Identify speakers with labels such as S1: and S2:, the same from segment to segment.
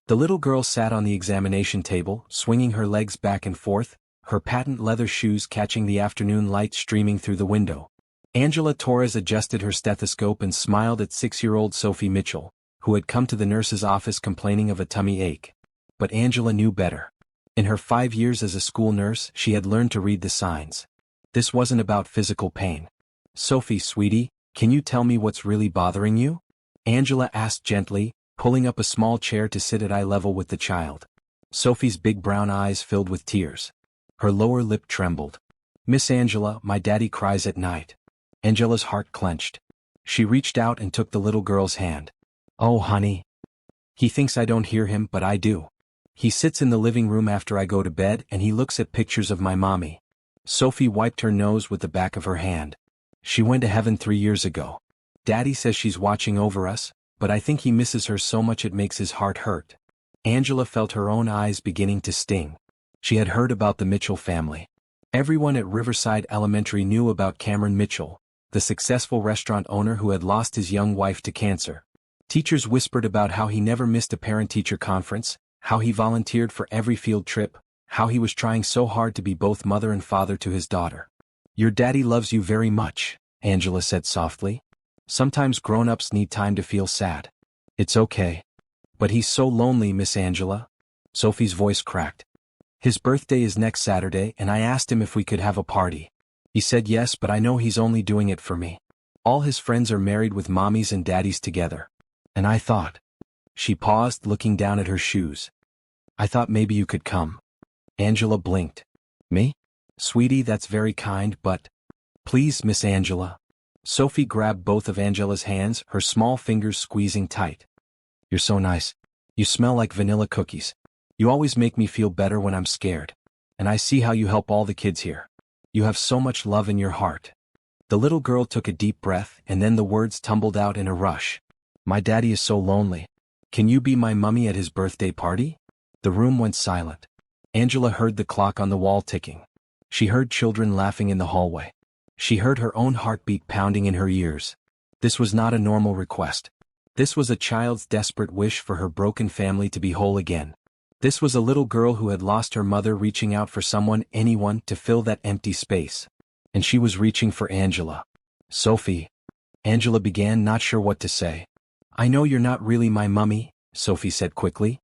S1: The little girl sat on the examination table, swinging her legs back and forth, her patent leather shoes catching the afternoon light streaming through the window. Angela Torres adjusted her stethoscope and smiled at 6-year-old Sophie Mitchell, who had come to the nurse's office complaining of a tummy ache. But Angela knew better. In her 5 years as a school nurse, she had learned to read the signs. This wasn't about physical pain. "Sophie, sweetie, can you tell me what's really bothering you?" Angela asked gently, pulling up a small chair to sit at eye level with the child. Sophie's big brown eyes filled with tears. Her lower lip trembled. "Miss Angela, my daddy cries at night." Angela's heart clenched. She reached out and took the little girl's hand. "Oh, honey. He thinks I don't hear him, but I do. He sits in the living room after I go to bed and he looks at pictures of my mommy." Sophie wiped her nose with the back of her hand. "She went to heaven 3 years ago. Daddy says she's watching over us, but I think he misses her so much it makes his heart hurt." Angela felt her own eyes beginning to sting. She had heard about the Mitchell family. Everyone at Riverside Elementary knew about Cameron Mitchell, the successful restaurant owner who had lost his young wife to cancer. Teachers whispered about how he never missed a parent-teacher conference, how he volunteered for every field trip, how he was trying so hard to be both mother and father to his daughter. "Your daddy loves you very much," Angela said softly. "Sometimes grown-ups need time to feel sad. It's okay. But he's so lonely, Miss Angela." Sophie's voice cracked. "His birthday is next Saturday and I asked him if we could have a party. He said yes, but I know he's only doing it for me. All his friends are married with mommies and daddies together. And I thought..." She paused, looking down at her shoes. "I thought maybe you could come." Angela blinked. "Me? Sweetie, that's very kind, but..." "Please, Miss Angela." Sophie grabbed both of Angela's hands, her small fingers squeezing tight. "You're so nice. You smell like vanilla cookies. You always make me feel better when I'm scared. And I see how you help all the kids here. You have so much love in your heart." The little girl took a deep breath and then the words tumbled out in a rush. "My daddy is so lonely. Can you be my mummy at his birthday party?" The room went silent. Angela heard the clock on the wall ticking. She heard children laughing in the hallway. She heard her own heartbeat pounding in her ears. This was not a normal request. This was a child's desperate wish for her broken family to be whole again. This was a little girl who had lost her mother reaching out for someone, anyone, to fill that empty space. And she was reaching for Angela. "Sophie," Angela began, not sure what to say. "I know you're not really my mummy," Sophie said quickly.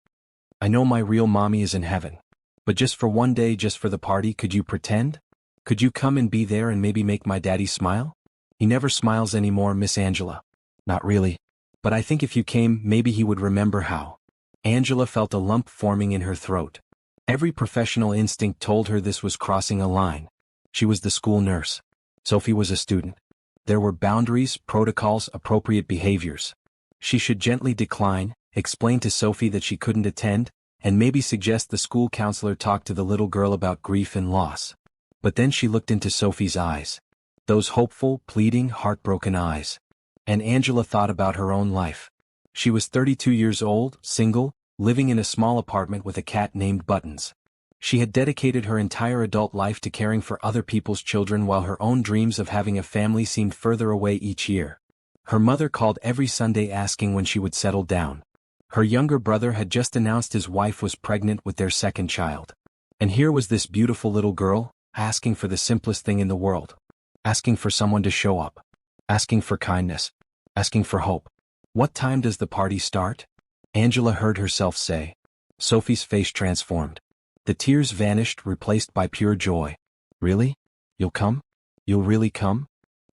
S1: "I know my real mommy is in heaven. But just for one day, just for the party, could you pretend? Could you come and be there and maybe make my daddy smile? He never smiles anymore, Miss Angela." "Not really. But I think if you came, maybe he would remember how." Angela felt a lump forming in her throat. Every professional instinct told her this was crossing a line. She was the school nurse. Sophie was a student. There were boundaries, protocols, appropriate behaviors. She should gently decline, explain to Sophie that she couldn't attend, and maybe suggest the school counselor talk to the little girl about grief and loss. But then she looked into Sophie's eyes. Those hopeful, pleading, heartbroken eyes. And Angela thought about her own life. She was 32 years old, single, living in a small apartment with a cat named Buttons. She had dedicated her entire adult life to caring for other people's children while her own dreams of having a family seemed further away each year. Her mother called every Sunday asking when she would settle down. Her younger brother had just announced his wife was pregnant with their second child. And here was this beautiful little girl, asking for the simplest thing in the world. Asking for someone to show up. Asking for kindness. Asking for hope. "What time does the party start?" Angela heard herself say. Sophie's face transformed. The tears vanished, replaced by pure joy. "Really? You'll come? You'll really come?"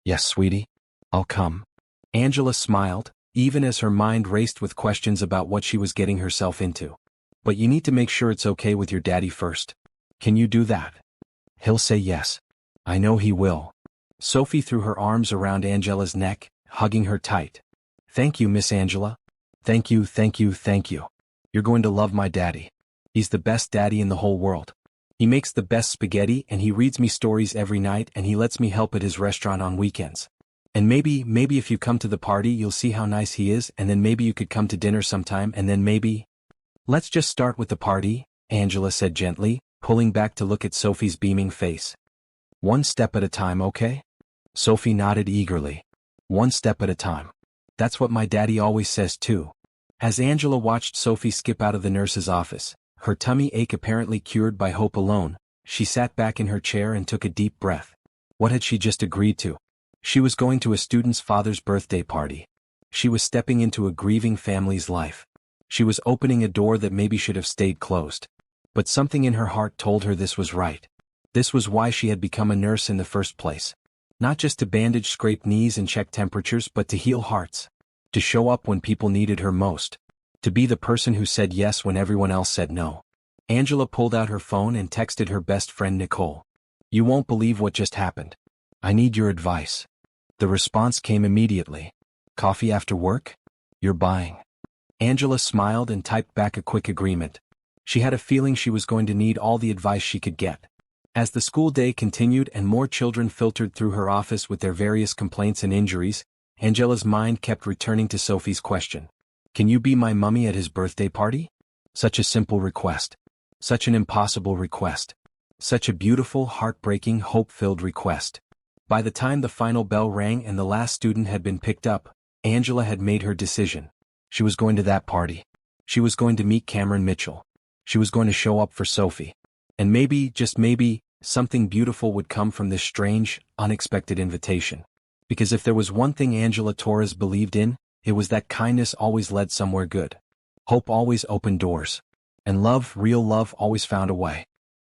S1: "Yes, sweetie. I'll come." Angela smiled, even as her mind raced with questions about what she was getting herself into. "But you need to make sure it's okay with your daddy first. Can you do that?" "He'll say yes. I know he will." Sophie threw her arms around Angela's neck, hugging her tight. "Thank you, Miss Angela. Thank you, thank you, thank you. You're going to love my daddy. He's the best daddy in the whole world. He makes the best spaghetti and he reads me stories every night and he lets me help at his restaurant on weekends. And maybe if you come to the party you'll see how nice he is, and then maybe you could come to dinner sometime, and then maybe..." "Let's just start with the party," Angela said gently, pulling back to look at Sophie's beaming face. "One step at a time, okay?" Sophie nodded eagerly. "One step at a time. That's what my daddy always says too." As Angela watched Sophie skip out of the nurse's office, her tummy ache apparently cured by hope alone, she sat back in her chair and took a deep breath. What had she just agreed to? She was going to a student's father's birthday party. She was stepping into a grieving family's life. She was opening a door that maybe should have stayed closed. But something in her heart told her this was right. This was why she had become a nurse in the first place. Not just to bandage scraped knees and check temperatures, but to heal hearts. To show up when people needed her most. To be the person who said yes when everyone else said no. Angela pulled out her phone and texted her best friend Nicole. "You won't believe what just happened. I need your advice." The response came immediately. "Coffee after work? You're buying." Angela smiled and typed back a quick agreement. She had a feeling she was going to need all the advice she could get. As the school day continued and more children filtered through her office with their various complaints and injuries, Angela's mind kept returning to Sophie's question. Can you be my mummy at his birthday party? Such a simple request. Such an impossible request. Such a beautiful, heartbreaking, hope-filled request. By the time the final bell rang and the last student had been picked up, Angela had made her decision. She was going to that party. She was going to meet Cameron Mitchell. She was going to show up for Sophie. And maybe, just maybe, something beautiful would come from this strange, unexpected invitation. Because if there was one thing Angela Torres believed in, it was that kindness always led somewhere good. Hope always opened doors. And love, real love, always found a way.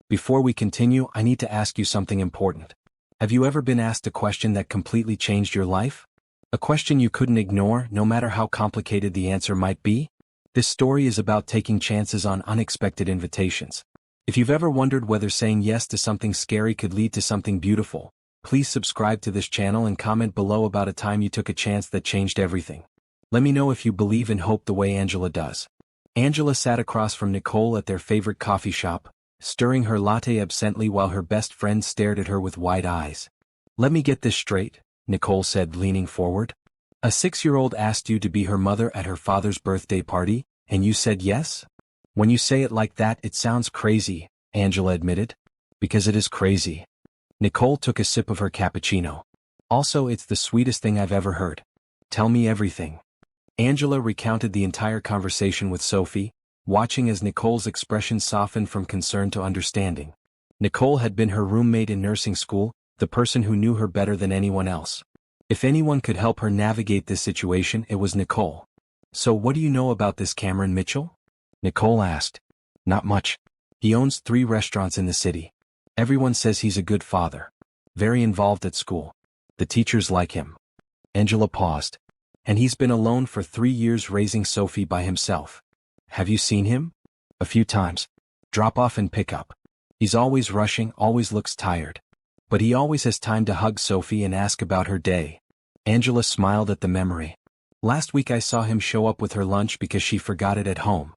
S1: Before we continue, I need to ask you something important. Have you ever been asked a question that completely changed your life? A question you couldn't ignore, no matter how complicated the answer might be? This story is about taking chances on unexpected invitations. If you've ever wondered whether saying yes to something scary could lead to something beautiful, please subscribe to this channel and comment below about a time you took a chance that changed everything. Let me know if you believe in hope the way Angela does. Angela sat across from Nicole at their favorite coffee shop, stirring her latte absently while her best friend stared at her with wide eyes. "Let me get this straight," Nicole said, leaning forward. "A 6-year-old asked you to be her mother at her father's birthday party, and you said yes?" "When you say it like that, it sounds crazy," Angela admitted. "Because it is crazy." Nicole took a sip of her cappuccino. "Also, it's the sweetest thing I've ever heard. Tell me everything." Angela recounted the entire conversation with Sophie, watching as Nicole's expression softened from concern to understanding. Nicole had been her roommate in nursing school, the person who knew her better than anyone else. If anyone could help her navigate this situation, it was Nicole. "So what do you know about this Cameron Mitchell?" Nicole asked. "Not much. He owns 3 restaurants in the city. Everyone says he's a good father. Very involved at school. The teachers like him." Angela paused. "And he's been alone for 3 years raising Sophie by himself. Have you seen him?" "A few times. Drop off and pick up. He's always rushing, always looks tired. But he always has time to hug Sophie and ask about her day." Angela smiled at the memory. "Last week I saw him show up with her lunch because she forgot it at home.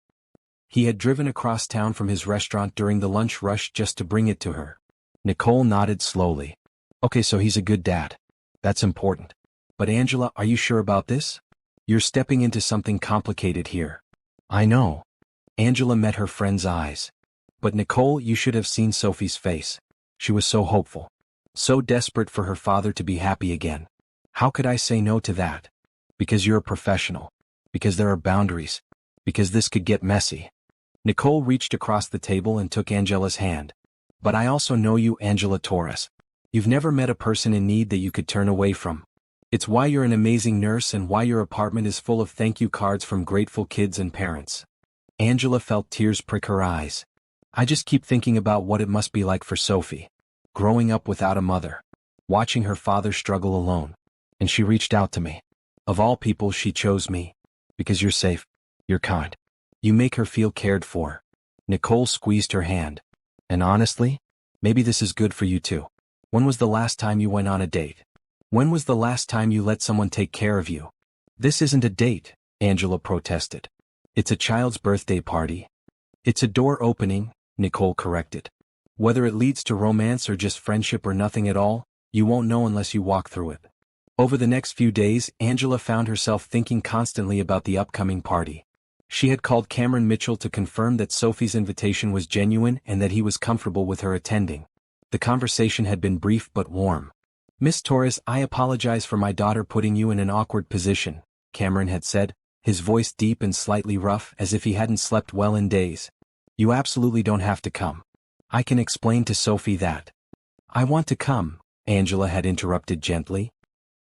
S1: He had driven across town from his restaurant during the lunch rush just to bring it to her." Nicole nodded slowly. "Okay, so he's a good dad. That's important. But Angela, are you sure about this? You're stepping into something complicated here." "I know." Angela met her friend's eyes. "But Nicole, you should have seen Sophie's face. She was so hopeful. So desperate for her father to be happy again. How could I say no to that? Because you're a professional. Because there are boundaries. Because this could get messy." Nicole reached across the table and took Angela's hand. "But I also know you, Angela Torres. You've never met a person in need that you could turn away from. It's why you're an amazing nurse and why your apartment is full of thank you cards from grateful kids and parents." Angela felt tears prick her eyes. "I just keep thinking about what it must be like for Sophie. Growing up without a mother. Watching her father struggle alone. And she reached out to me. Of all people, she chose me. Because you're safe. You're kind. You make her feel cared for." Nicole squeezed her hand. "And honestly, maybe this is good for you too. When was the last time you went on a date? When was the last time you let someone take care of you?" "This isn't a date," Angela protested. "It's a child's birthday party." "It's a door opening," Nicole corrected. "Whether it leads to romance or just friendship or nothing at all, you won't know unless you walk through it." Over the next few days, Angela found herself thinking constantly about the upcoming party. She had called Cameron Mitchell to confirm that Sophie's invitation was genuine and that he was comfortable with her attending. The conversation had been brief but warm. "Miss Torres, I apologize for my daughter putting you in an awkward position," Cameron had said, his voice deep and slightly rough as if he hadn't slept well in days. You absolutely don't have to come. I can explain to Sophie that. I want to come, Angela had interrupted gently.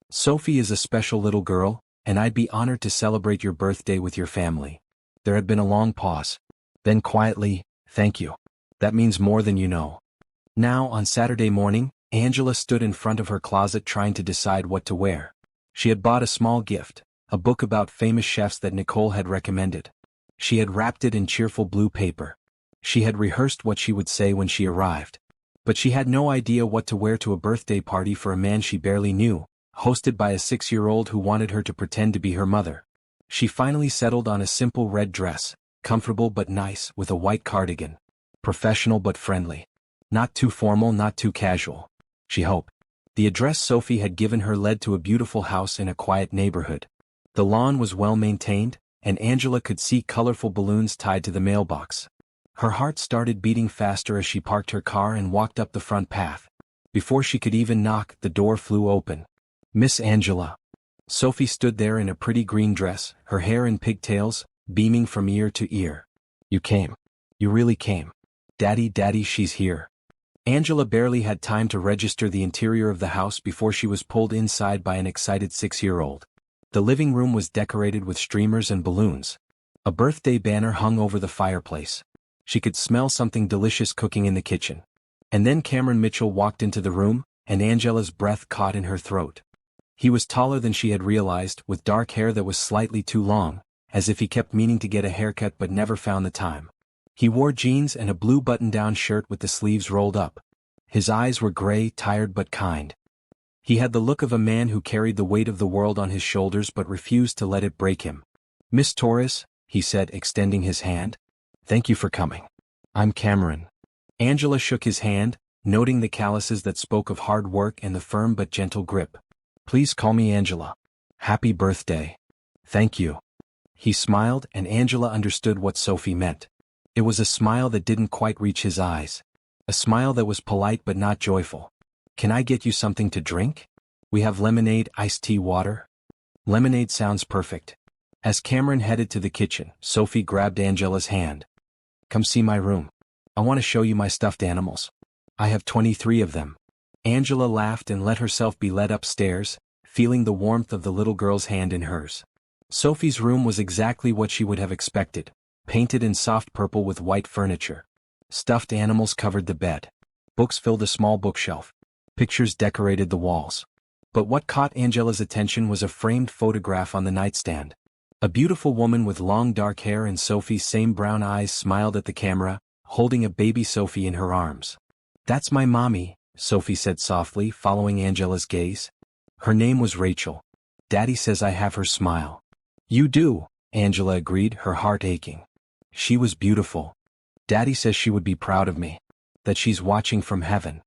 S1: Sophie is a special little girl, and I'd be honored to celebrate your birthday with your family. There had been a long pause. Then quietly, thank you. That means more than you know. Now, on Saturday morning, Angela stood in front of her closet trying to decide what to wear. She had bought a small gift, a book about famous chefs that Nicole had recommended. She had wrapped it in cheerful blue paper. She had rehearsed what she would say when she arrived. But she had no idea what to wear to a birthday party for a man she barely knew, hosted by a 6-year-old who wanted her to pretend to be her mother. She finally settled on a simple red dress, comfortable but nice, with a white cardigan. Professional but friendly. Not too formal, not too casual. She hoped. The address Sophie had given her led to a beautiful house in a quiet neighborhood. The lawn was well maintained, and Angela could see colorful balloons tied to the mailbox. Her heart started beating faster as she parked her car and walked up the front path. Before she could even knock, the door flew open. Miss Angela. Sophie stood there in a pretty green dress, her hair in pigtails, beaming from ear to ear. You came. You really came. Daddy, she's here. Angela barely had time to register the interior of the house before she was pulled inside by an excited 6-year-old. The living room was decorated with streamers and balloons. A birthday banner hung over the fireplace. She could smell something delicious cooking in the kitchen. And then Cameron Mitchell walked into the room, and Angela's breath caught in her throat. He was taller than she had realized, with dark hair that was slightly too long, as if he kept meaning to get a haircut but never found the time. He wore jeans and a blue button-down shirt with the sleeves rolled up. His eyes were gray, tired but kind. He had the look of a man who carried the weight of the world on his shoulders but refused to let it break him. Miss Torres, he said, extending his hand. Thank you for coming. I'm Cameron. Angela shook his hand, noting the calluses that spoke of hard work and the firm but gentle grip. Please call me Angela. Happy birthday. Thank you. He smiled, and Angela understood what Sophie meant. It was a smile that didn't quite reach his eyes. A smile that was polite but not joyful. Can I get you something to drink? We have lemonade, iced tea, water. Lemonade sounds perfect. As Cameron headed to the kitchen, Sophie grabbed Angela's hand. Come see my room. I want to show you my stuffed animals. I have 23 of them. Angela laughed and let herself be led upstairs, feeling the warmth of the little girl's hand in hers. Sophie's room was exactly what she would have expected, painted in soft purple with white furniture. Stuffed animals covered the bed. Books filled a small bookshelf. Pictures decorated the walls. But what caught Angela's attention was a framed photograph on the nightstand. A beautiful woman with long dark hair and Sophie's same brown eyes smiled at the camera, holding a baby Sophie in her arms. That's my mommy, Sophie said softly, following Angela's gaze. Her name was Rachel. Daddy says I have her smile. You do, Angela agreed, her heart aching. She was beautiful. Daddy says she would be proud of me. That she's watching from heaven.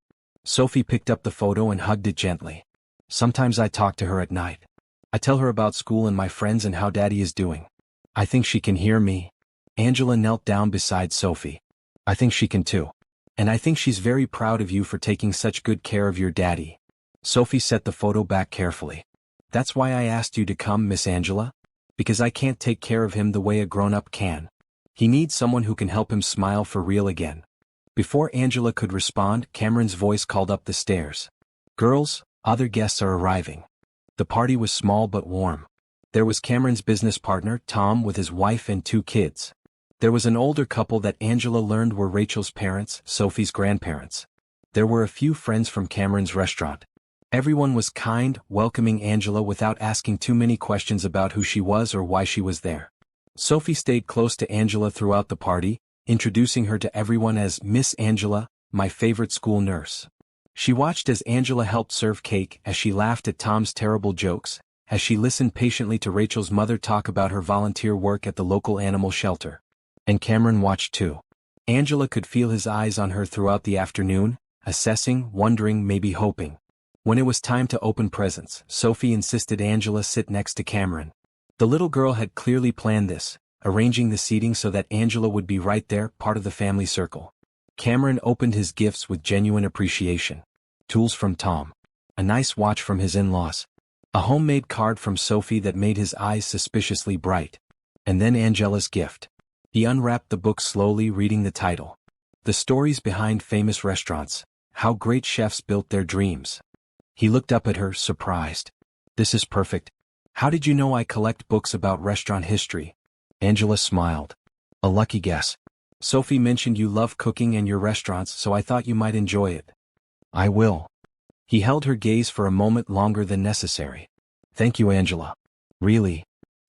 S1: Sophie picked up the photo and hugged it gently. Sometimes I talk to her at night. I tell her about school and my friends and how Daddy is doing. I think she can hear me. Angela knelt down beside Sophie. I think she can too. And I think she's very proud of you for taking such good care of your daddy. Sophie set the photo back carefully. That's why I asked you to come, Miss Angela. Because I can't take care of him the way a grown-up can. He needs someone who can help him smile for real again. Before Angela could respond, Cameron's voice called up the stairs. Girls, other guests are arriving. The party was small but warm. There was Cameron's business partner, Tom, with his wife and 2 kids. There was an older couple that Angela learned were Rachel's parents, Sophie's grandparents. There were a few friends from Cameron's restaurant. Everyone was kind, welcoming Angela without asking too many questions about who she was or why she was there. Sophie stayed close to Angela throughout the party, introducing her to everyone as Miss Angela, my favorite school nurse. She watched as Angela helped serve cake, as she laughed at Tom's terrible jokes, as she listened patiently to Rachel's mother talk about her volunteer work at the local animal shelter. And Cameron watched too. Angela could feel his eyes on her throughout the afternoon, assessing, wondering, maybe hoping. When it was time to open presents, Sophie insisted Angela sit next to Cameron. The little girl had clearly planned this, arranging the seating so that Angela would be right there, part of the family circle. Cameron opened his gifts with genuine appreciation. Tools from Tom. A nice watch from his in-laws. A homemade card from Sophie that made his eyes suspiciously bright. And then Angela's gift. He unwrapped the book slowly, reading the title. The Stories Behind Famous Restaurants, How Great Chefs Built Their Dreams. He looked up at her, surprised. This is perfect. How did you know I collect books about restaurant history? Angela smiled. A lucky guess. Sophie mentioned you love cooking and your restaurants, so I thought you might enjoy it. I will. He held her gaze for a moment longer than necessary. Thank you, Angela. Really?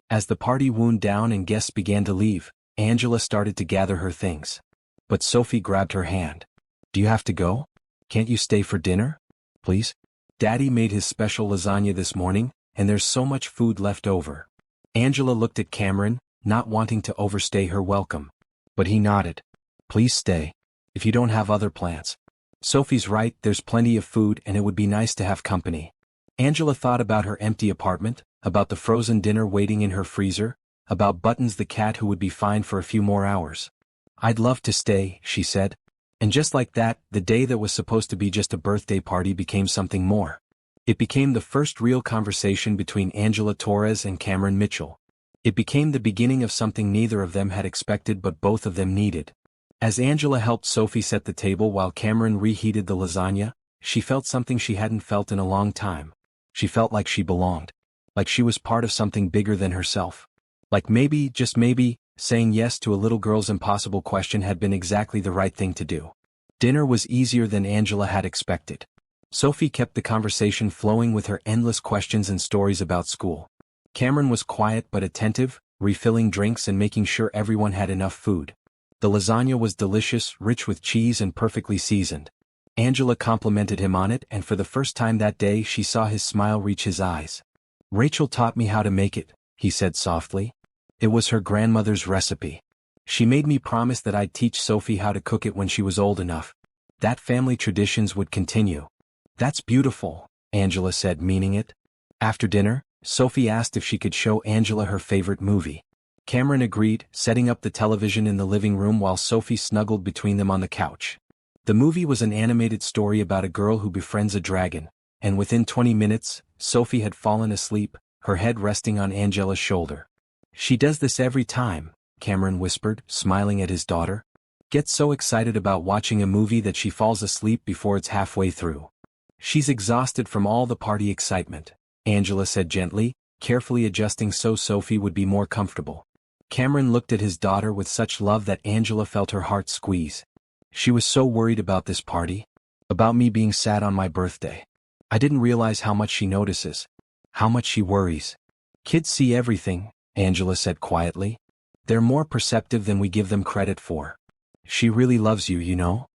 S1: As the party wound down and guests began to leave, Angela started to gather her things. But Sophie grabbed her hand. Do you have to go? Can't you stay for dinner? Please? Daddy made his special lasagna this morning, and there's so much food left over. Angela looked at Cameron, not wanting to overstay her welcome. But he nodded. Please stay. If you don't have other plans. Sophie's right, there's plenty of food and it would be nice to have company. Angela thought about her empty apartment, about the frozen dinner waiting in her freezer, about Buttons the cat who would be fine for a few more hours. I'd love to stay, she said. And just like that, the day that was supposed to be just a birthday party became something more. It became the first real conversation between Angela Torres and Cameron Mitchell. It became the beginning of something neither of them had expected but both of them needed. As Angela helped Sophie set the table while Cameron reheated the lasagna, she felt something she hadn't felt in a long time. She felt like she belonged. Like she was part of something bigger than herself. Like maybe, just maybe, saying yes to a little girl's impossible question had been exactly the right thing to do. Dinner was easier than Angela had expected. Sophie kept the conversation flowing with her endless questions and stories about school. Cameron was quiet but attentive, refilling drinks and making sure everyone had enough food. The lasagna was delicious, rich with cheese and perfectly seasoned. Angela complimented him on it, and for the first time that day she saw his smile reach his eyes. Rachel taught me how to make it, he said softly. It was her grandmother's recipe. She made me promise that I'd teach Sophie how to cook it when she was old enough. That family traditions would continue. That's beautiful, Angela said, meaning it. After dinner, Sophie asked if she could show Angela her favorite movie. Cameron agreed, setting up the television in the living room while Sophie snuggled between them on the couch. The movie was an animated story about a girl who befriends a dragon, and within 20 minutes, Sophie had fallen asleep, her head resting on Angela's shoulder. She does this every time, Cameron whispered, smiling at his daughter. Gets so excited about watching a movie that she falls asleep before it's halfway through. She's exhausted from all the party excitement, Angela said gently, carefully adjusting so Sophie would be more comfortable. Cameron looked at his daughter with such love that Angela felt her heart squeeze. She was so worried about this party. About me being sad on my birthday. I didn't realize how much she notices. How much she worries. Kids see everything, Angela said quietly. They're more perceptive than we give them credit for. She really loves you, you know?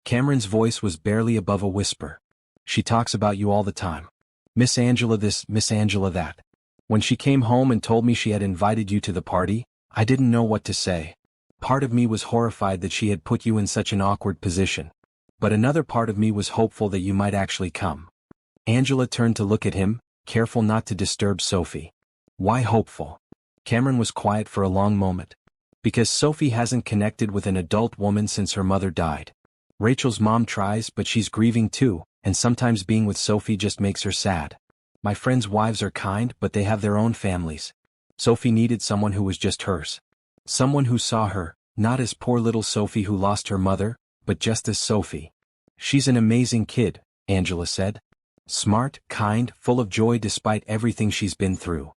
S1: Cameron's voice was barely above a whisper. She talks about you all the time. Miss Angela this, Miss Angela that. When she came home and told me she had invited you to the party, I didn't know what to say. Part of me was horrified that she had put you in such an awkward position. But another part of me was hopeful that you might actually come. Angela turned to look at him, careful not to disturb Sophie. Why hopeful? Cameron was quiet for a long moment. Because Sophie hasn't connected with an adult woman since her mother died. Rachel's mom tries, but she's grieving too, and sometimes being with Sophie just makes her sad. My friends' wives are kind, but they have their own families. Sophie needed someone who was just hers. Someone who saw her, not as poor little Sophie who lost her mother, but just as Sophie. She's an amazing kid, Angela said. Smart, kind, full of joy despite everything she's been through.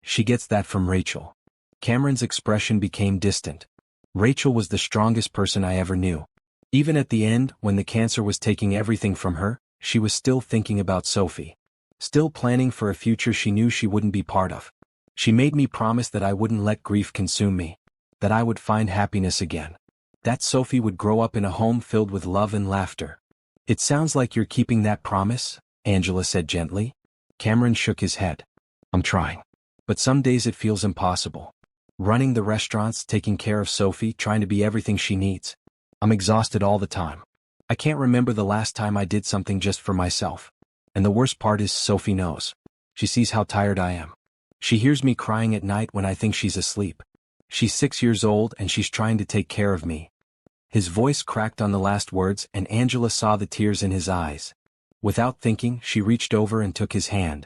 S1: She gets that from Rachel. Cameron's expression became distant. Rachel was the strongest person I ever knew. Even at the end, when the cancer was taking everything from her, she was still thinking about Sophie. Still planning for a future she knew she wouldn't be part of. She made me promise that I wouldn't let grief consume me. That I would find happiness again. That Sophie would grow up in a home filled with love and laughter. It sounds like you're keeping that promise, Angela said gently. Cameron shook his head. I'm trying. But some days it feels impossible. Running the restaurants, taking care of Sophie, trying to be everything she needs. I'm exhausted all the time. I can't remember the last time I did something just for myself. And the worst part is Sophie knows. She sees how tired I am. She hears me crying at night when I think she's asleep. She's 6 years old and she's trying to take care of me. His voice cracked on the last words and Angela saw the tears in his eyes. Without thinking, she reached over and took his hand.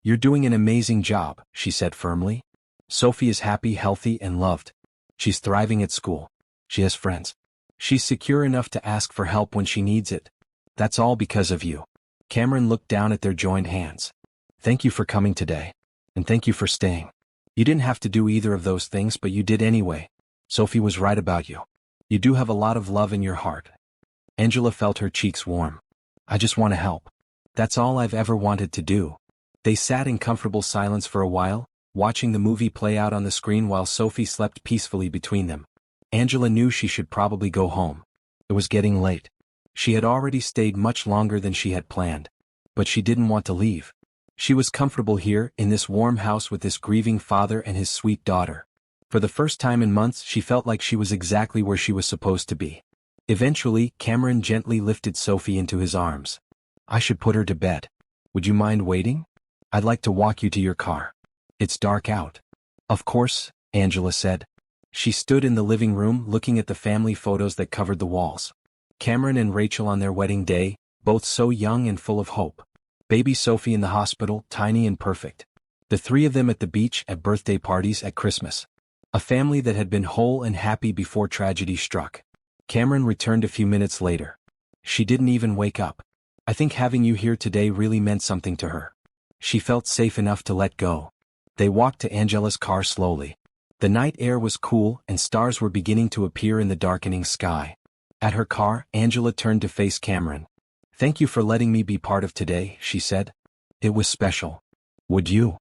S1: You're doing an amazing job, she said firmly. Sophie is happy, healthy, and loved. She's thriving at school. She has friends. She's secure enough to ask for help when she needs it. That's all because of you. Cameron looked down at their joined hands. Thank you for coming today. And thank you for staying. You didn't have to do either of those things, but you did anyway. Sophie was right about you. You do have a lot of love in your heart. Angela felt her cheeks warm. I just want to help. That's all I've ever wanted to do. They sat in comfortable silence for a while, watching the movie play out on the screen while Sophie slept peacefully between them. Angela knew she should probably go home. It was getting late. She had already stayed much longer than she had planned. But she didn't want to leave. She was comfortable here, in this warm house with this grieving father and his sweet daughter. For the first time in months, she felt like she was exactly where she was supposed to be. Eventually, Cameron gently lifted Sophie into his arms. I should put her to bed. Would you mind waiting? I'd like to walk you to your car. It's dark out. Of course, Angela said. She stood in the living room looking at the family photos that covered the walls. Cameron and Rachel on their wedding day, both so young and full of hope. Baby Sophie in the hospital, tiny and perfect. The three of them at the beach, at birthday parties, at Christmas. A family that had been whole and happy before tragedy struck. Cameron returned a few minutes later. She didn't even wake up. I think having you here today really meant something to her. She felt safe enough to let go. They walked to Angela's car slowly. The night air was cool and stars were beginning to appear in the darkening sky. At her car, Angela turned to face Cameron. Thank you for letting me be part of today, she said. It was special. Would you?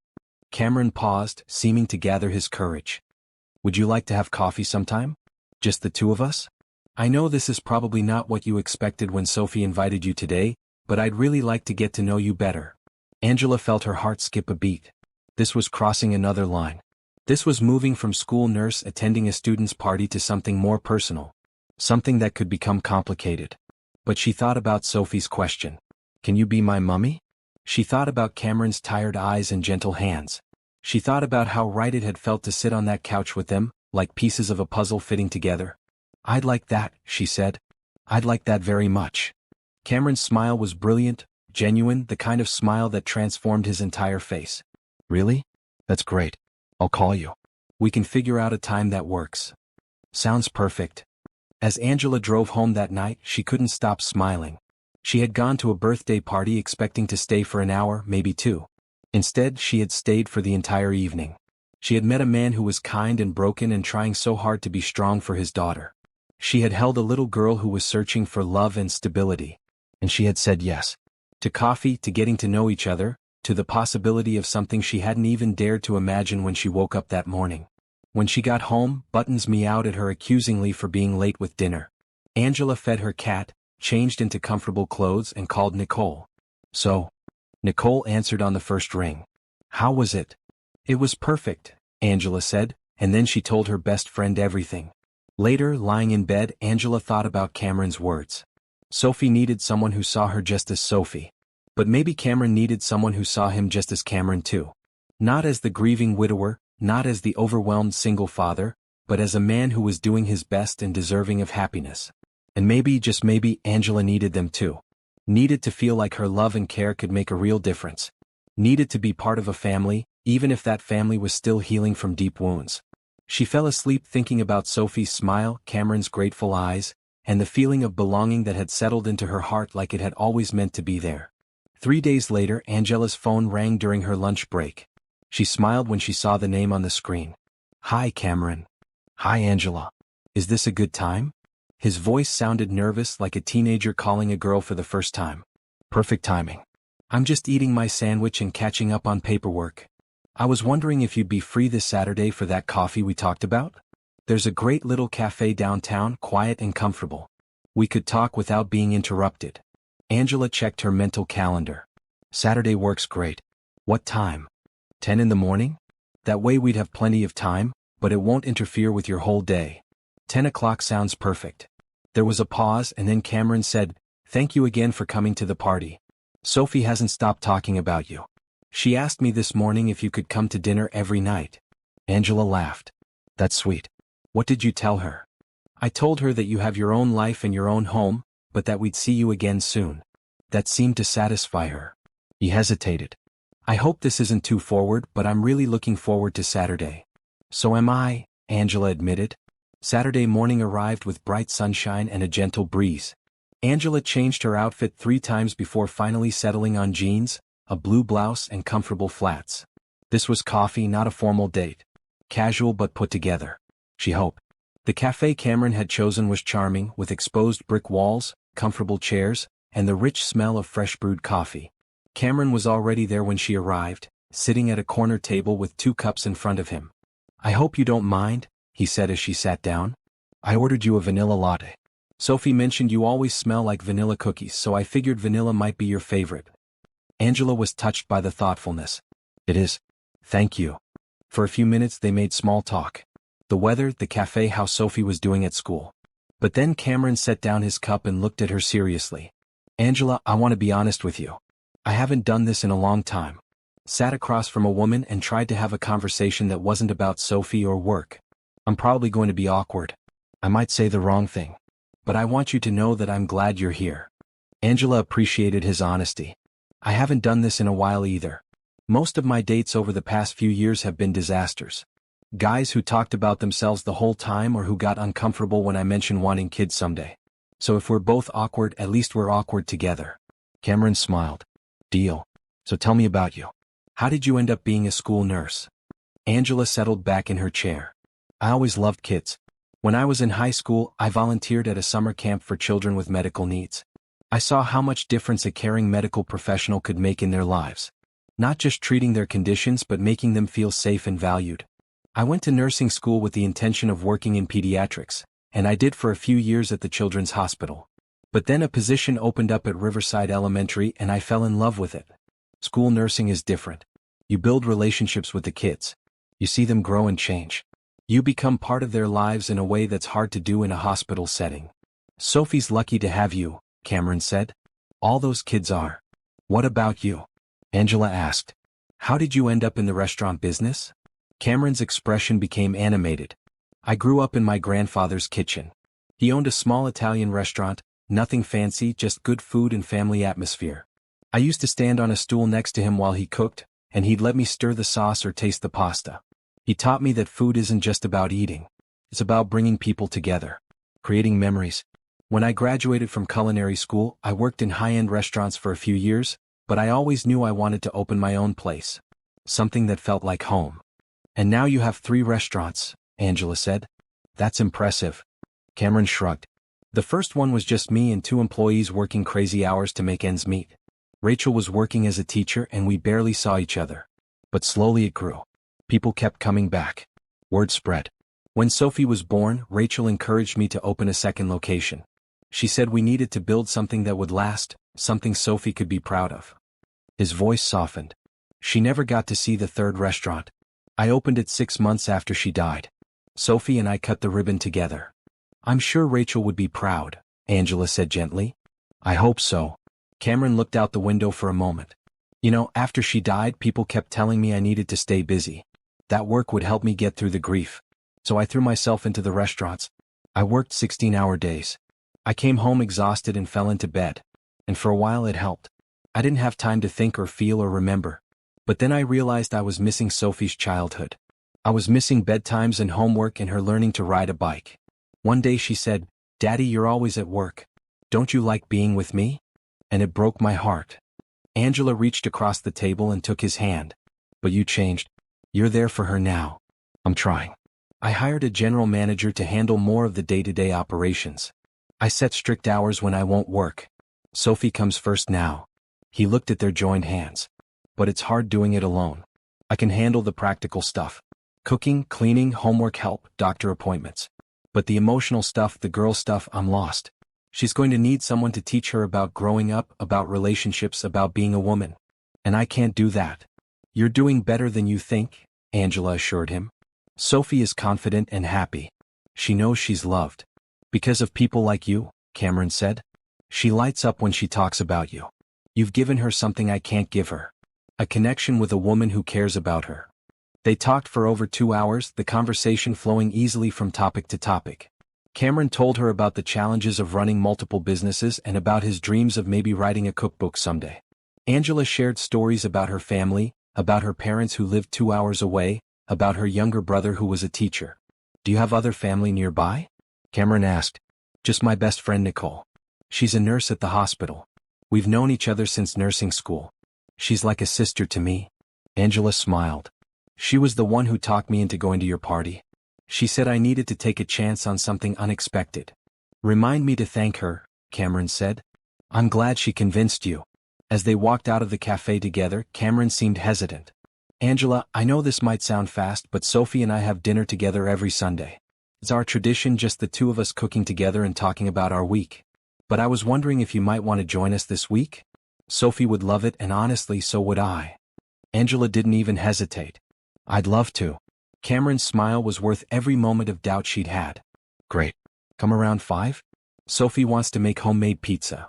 S1: Cameron paused, seeming to gather his courage. Would you like to have coffee sometime? Just the two of us? I know this is probably not what you expected when Sophie invited you today, but I'd really like to get to know you better. Angela felt her heart skip a beat. This was crossing another line. This was moving from school nurse attending a student's party to something more personal. Something that could become complicated. But she thought about Sophie's question. Can you be my mummy? She thought about Cameron's tired eyes and gentle hands. She thought about how right it had felt to sit on that couch with them, like pieces of a puzzle fitting together. I'd like that, she said. I'd like that very much. Cameron's smile was brilliant, genuine, the kind of smile that transformed his entire face. Really? That's great. I'll call you. We can figure out a time that works. Sounds perfect. As Angela drove home that night, she couldn't stop smiling. She had gone to a birthday party expecting to stay for an hour, maybe two. Instead, she had stayed for the entire evening. She had met a man who was kind and broken and trying so hard to be strong for his daughter. She had held a little girl who was searching for love and stability. And she had said yes. To coffee, to getting to know each other, to the possibility of something she hadn't even dared to imagine when she woke up that morning. When she got home, Buttons meowed at her accusingly for being late with dinner. Angela fed her cat, changed into comfortable clothes and called Nicole. So? Nicole answered on the first ring. How was it? It was perfect, Angela said, and then she told her best friend everything. Later, lying in bed, Angela thought about Cameron's words. Sophie needed someone who saw her just as Sophie. But maybe Cameron needed someone who saw him just as Cameron too. Not as the grieving widower, not as the overwhelmed single father, but as a man who was doing his best and deserving of happiness. And maybe, just maybe, Angela needed them too. Needed to feel like her love and care could make a real difference. Needed to be part of a family, even if that family was still healing from deep wounds. She fell asleep thinking about Sophie's smile, Cameron's grateful eyes, and the feeling of belonging that had settled into her heart like it had always meant to be there. 3 days later, Angela's phone rang during her lunch break. She smiled when she saw the name on the screen. Hi, Cameron. Hi, Angela. Is this a good time? His voice sounded nervous, like a teenager calling a girl for the first time. Perfect timing. I'm just eating my sandwich and catching up on paperwork. I was wondering if you'd be free this Saturday for that coffee we talked about? There's a great little cafe downtown, quiet and comfortable. We could talk without being interrupted. Angela checked her mental calendar. Saturday works great. What time? 10 in the morning? That way we'd have plenty of time, but it won't interfere with your whole day. 10 o'clock sounds perfect. There was a pause and then Cameron said, Thank you again for coming to the party. Sophie hasn't stopped talking about you. She asked me this morning if you could come to dinner every night. Angela laughed. That's sweet. What did you tell her? I told her that you have your own life and your own home, but that we'd see you again soon. That seemed to satisfy her. He hesitated. I hope this isn't too forward, but I'm really looking forward to Saturday. So am I, Angela admitted. Saturday morning arrived with bright sunshine and a gentle breeze. Angela changed her outfit 3 times before finally settling on jeans, a blue blouse and comfortable flats. This was coffee, not a formal date. Casual but put together. She hoped. The cafe Cameron had chosen was charming, with exposed brick walls, comfortable chairs, and the rich smell of fresh brewed coffee. Cameron was already there when she arrived, sitting at a corner table with 2 cups in front of him. "I hope you don't mind," he said as she sat down. "I ordered you a vanilla latte. Sophie mentioned you always smell like vanilla cookies, so I figured vanilla might be your favorite." Angela was touched by the thoughtfulness. "It is. Thank you." For a few minutes they made small talk. The weather, the cafe, how Sophie was doing at school. But then Cameron set down his cup and looked at her seriously. "Angela, I want to be honest with you. I haven't done this in a long time." Sat across from a woman and tried to have a conversation that wasn't about Sophie or work. "I'm probably going to be awkward. I might say the wrong thing. But I want you to know that I'm glad you're here." Angela appreciated his honesty. "I haven't done this in a while either. Most of my dates over the past few years have been disasters. Guys who talked about themselves the whole time or who got uncomfortable when I mentioned wanting kids someday. So if we're both awkward, at least we're awkward together." Cameron smiled. "Deal. So tell me about you. How did you end up being a school nurse?" Angela settled back in her chair. "I always loved kids. When I was in high school, I volunteered at a summer camp for children with medical needs. I saw how much difference a caring medical professional could make in their lives. Not just treating their conditions but making them feel safe and valued. I went to nursing school with the intention of working in pediatrics, and I did for a few years at the Children's Hospital. But then a position opened up at Riverside Elementary and I fell in love with it. School nursing is different. You build relationships with the kids. You see them grow and change. You become part of their lives in a way that's hard to do in a hospital setting." "Sophie's lucky to have you," Cameron said. "All those kids are." "What about you?" Angela asked. "How did you end up in the restaurant business?" Cameron's expression became animated. "I grew up in my grandfather's kitchen. He owned a small Italian restaurant, nothing fancy, just good food and family atmosphere. I used to stand on a stool next to him while he cooked, and he'd let me stir the sauce or taste the pasta. He taught me that food isn't just about eating. It's about bringing people together, creating memories. When I graduated from culinary school, I worked in high-end restaurants for a few years, but I always knew I wanted to open my own place. Something that felt like home." "And now you have 3 restaurants," Angela said. "That's impressive." Cameron shrugged. "The first one was just me and 2 employees working crazy hours to make ends meet. Rachel was working as a teacher and we barely saw each other. But slowly it grew. People kept coming back. Word spread. When Sophie was born, Rachel encouraged me to open a second location. She said we needed to build something that would last, something Sophie could be proud of." His voice softened. "She never got to see the 3rd restaurant. I opened it 6 months after she died. Sophie and I cut the ribbon together." "I'm sure Rachel would be proud," Angela said gently. "I hope so." Cameron looked out the window for a moment. "You know, after she died, people kept telling me I needed to stay busy. That work would help me get through the grief. So I threw myself into the restaurants. I worked 16-hour days. I came home exhausted and fell into bed. And for a while it helped. I didn't have time to think or feel or remember. But then I realized I was missing Sophie's childhood. I was missing bedtimes and homework and her learning to ride a bike. One day she said, 'Daddy, you're always at work. Don't you like being with me?' And it broke my heart." Angela reached across the table and took his hand. "But you changed. You're there for her now." "I'm trying. I hired a general manager to handle more of the day-to-day operations. I set strict hours when I won't work. Sophie comes first now." He looked at their joined hands. "But it's hard doing it alone. I can handle the practical stuff. Cooking, cleaning, homework help, doctor appointments. But the emotional stuff, the girl stuff, I'm lost. She's going to need someone to teach her about growing up, about relationships, about being a woman. And I can't do that." "You're doing better than you think," Angela assured him. "Sophie is confident and happy. She knows she's loved. Because of people like you," Cameron said. "She lights up when she talks about you. You've given her something I can't give her. A connection with a woman who cares about her." They talked for over 2 hours, the conversation flowing easily from topic to topic. Cameron told her about the challenges of running multiple businesses and about his dreams of maybe writing a cookbook someday. Angela shared stories about her family, about her parents who lived 2 hours away, about her younger brother who was a teacher. Do you have other family nearby? Cameron asked. Just my best friend Nicole. She's a nurse at the hospital. We've known each other since nursing school. She's like a sister to me. Angela smiled. She was the one who talked me into going to your party. She said I needed to take a chance on something unexpected. Remind me to thank her, Cameron said. I'm glad she convinced you. As they walked out of the cafe together, Cameron seemed hesitant. Angela, I know this might sound fast, but Sophie and I have dinner together every Sunday. It's our tradition, just the two of us cooking together and talking about our week. But I was wondering if you might want to join us this week? Sophie would love it, and honestly, so would I. Angela didn't even hesitate. I'd love to. Cameron's smile was worth every moment of doubt she'd had. Great. Come around 5? Sophie wants to make homemade pizza.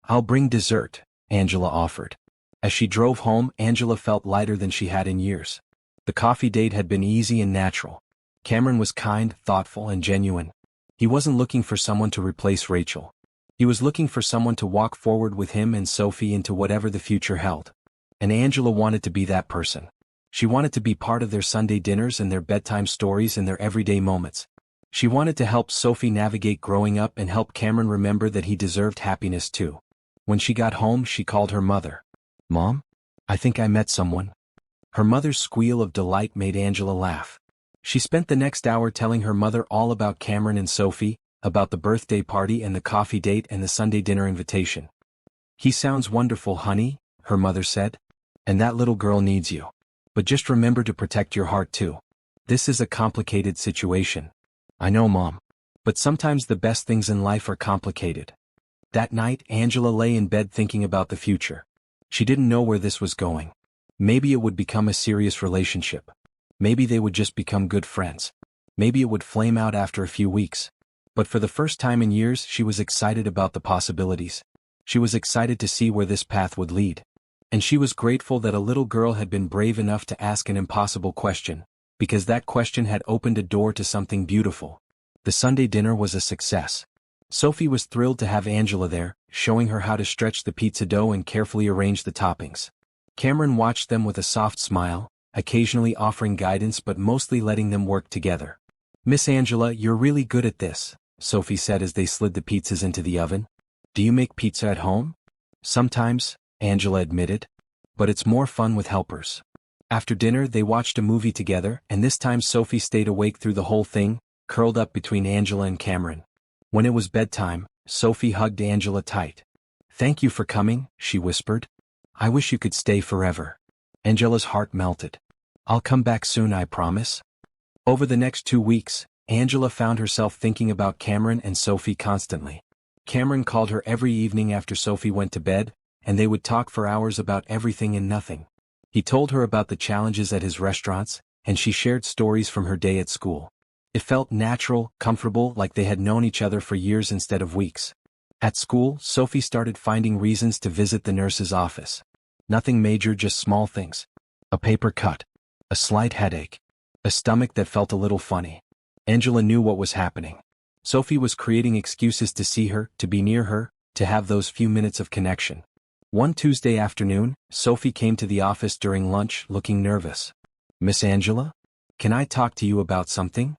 S1: I'll bring dessert, Angela offered. As she drove home, Angela felt lighter than she had in years. The coffee date had been easy and natural. Cameron was kind, thoughtful, and genuine. He wasn't looking for someone to replace Rachel. He was looking for someone to walk forward with him and Sophie into whatever the future held. And Angela wanted to be that person. She wanted to be part of their Sunday dinners and their bedtime stories and their everyday moments. She wanted to help Sophie navigate growing up and help Cameron remember that he deserved happiness too. When she got home, she called her mother. Mom? I think I met someone. Her mother's squeal of delight made Angela laugh. She spent the next hour telling her mother all about Cameron and Sophie, about the birthday party and the coffee date and the Sunday dinner invitation. He sounds wonderful, honey, her mother said. And that little girl needs you. But just remember to protect your heart too. This is a complicated situation. I know, Mom. But sometimes the best things in life are complicated. That night, Angela lay in bed thinking about the future. She didn't know where this was going. Maybe it would become a serious relationship. Maybe they would just become good friends. Maybe it would flame out after a few weeks. But for the first time in years, she was excited about the possibilities. She was excited to see where this path would lead. And she was grateful that a little girl had been brave enough to ask an impossible question, because that question had opened a door to something beautiful. The Sunday dinner was a success. Sophie was thrilled to have Angela there, showing her how to stretch the pizza dough and carefully arrange the toppings. Cameron watched them with a soft smile, occasionally offering guidance but mostly letting them work together. Miss Angela, you're really good at this, Sophie said as they slid the pizzas into the oven. Do you make pizza at home? Sometimes, Angela admitted. But it's more fun with helpers. After dinner, they watched a movie together, and this time Sophie stayed awake through the whole thing, curled up between Angela and Cameron. When it was bedtime, Sophie hugged Angela tight. Thank you for coming, she whispered. I wish you could stay forever. Angela's heart melted. I'll come back soon, I promise. Over the next 2 weeks, Angela found herself thinking about Cameron and Sophie constantly. Cameron called her every evening after Sophie went to bed, and they would talk for hours about everything and nothing. He told her about the challenges at his restaurants, and she shared stories from her day at school. It felt natural, comfortable, like they had known each other for years instead of weeks. At school, Sophie started finding reasons to visit the nurse's office. Nothing major, just small things. A paper cut. A slight headache. A stomach that felt a little funny. Angela knew what was happening. Sophie was creating excuses to see her, to be near her, to have those few minutes of connection. One Tuesday afternoon, Sophie came to the office during lunch, looking nervous. Miss Angela? Can I talk to you about something?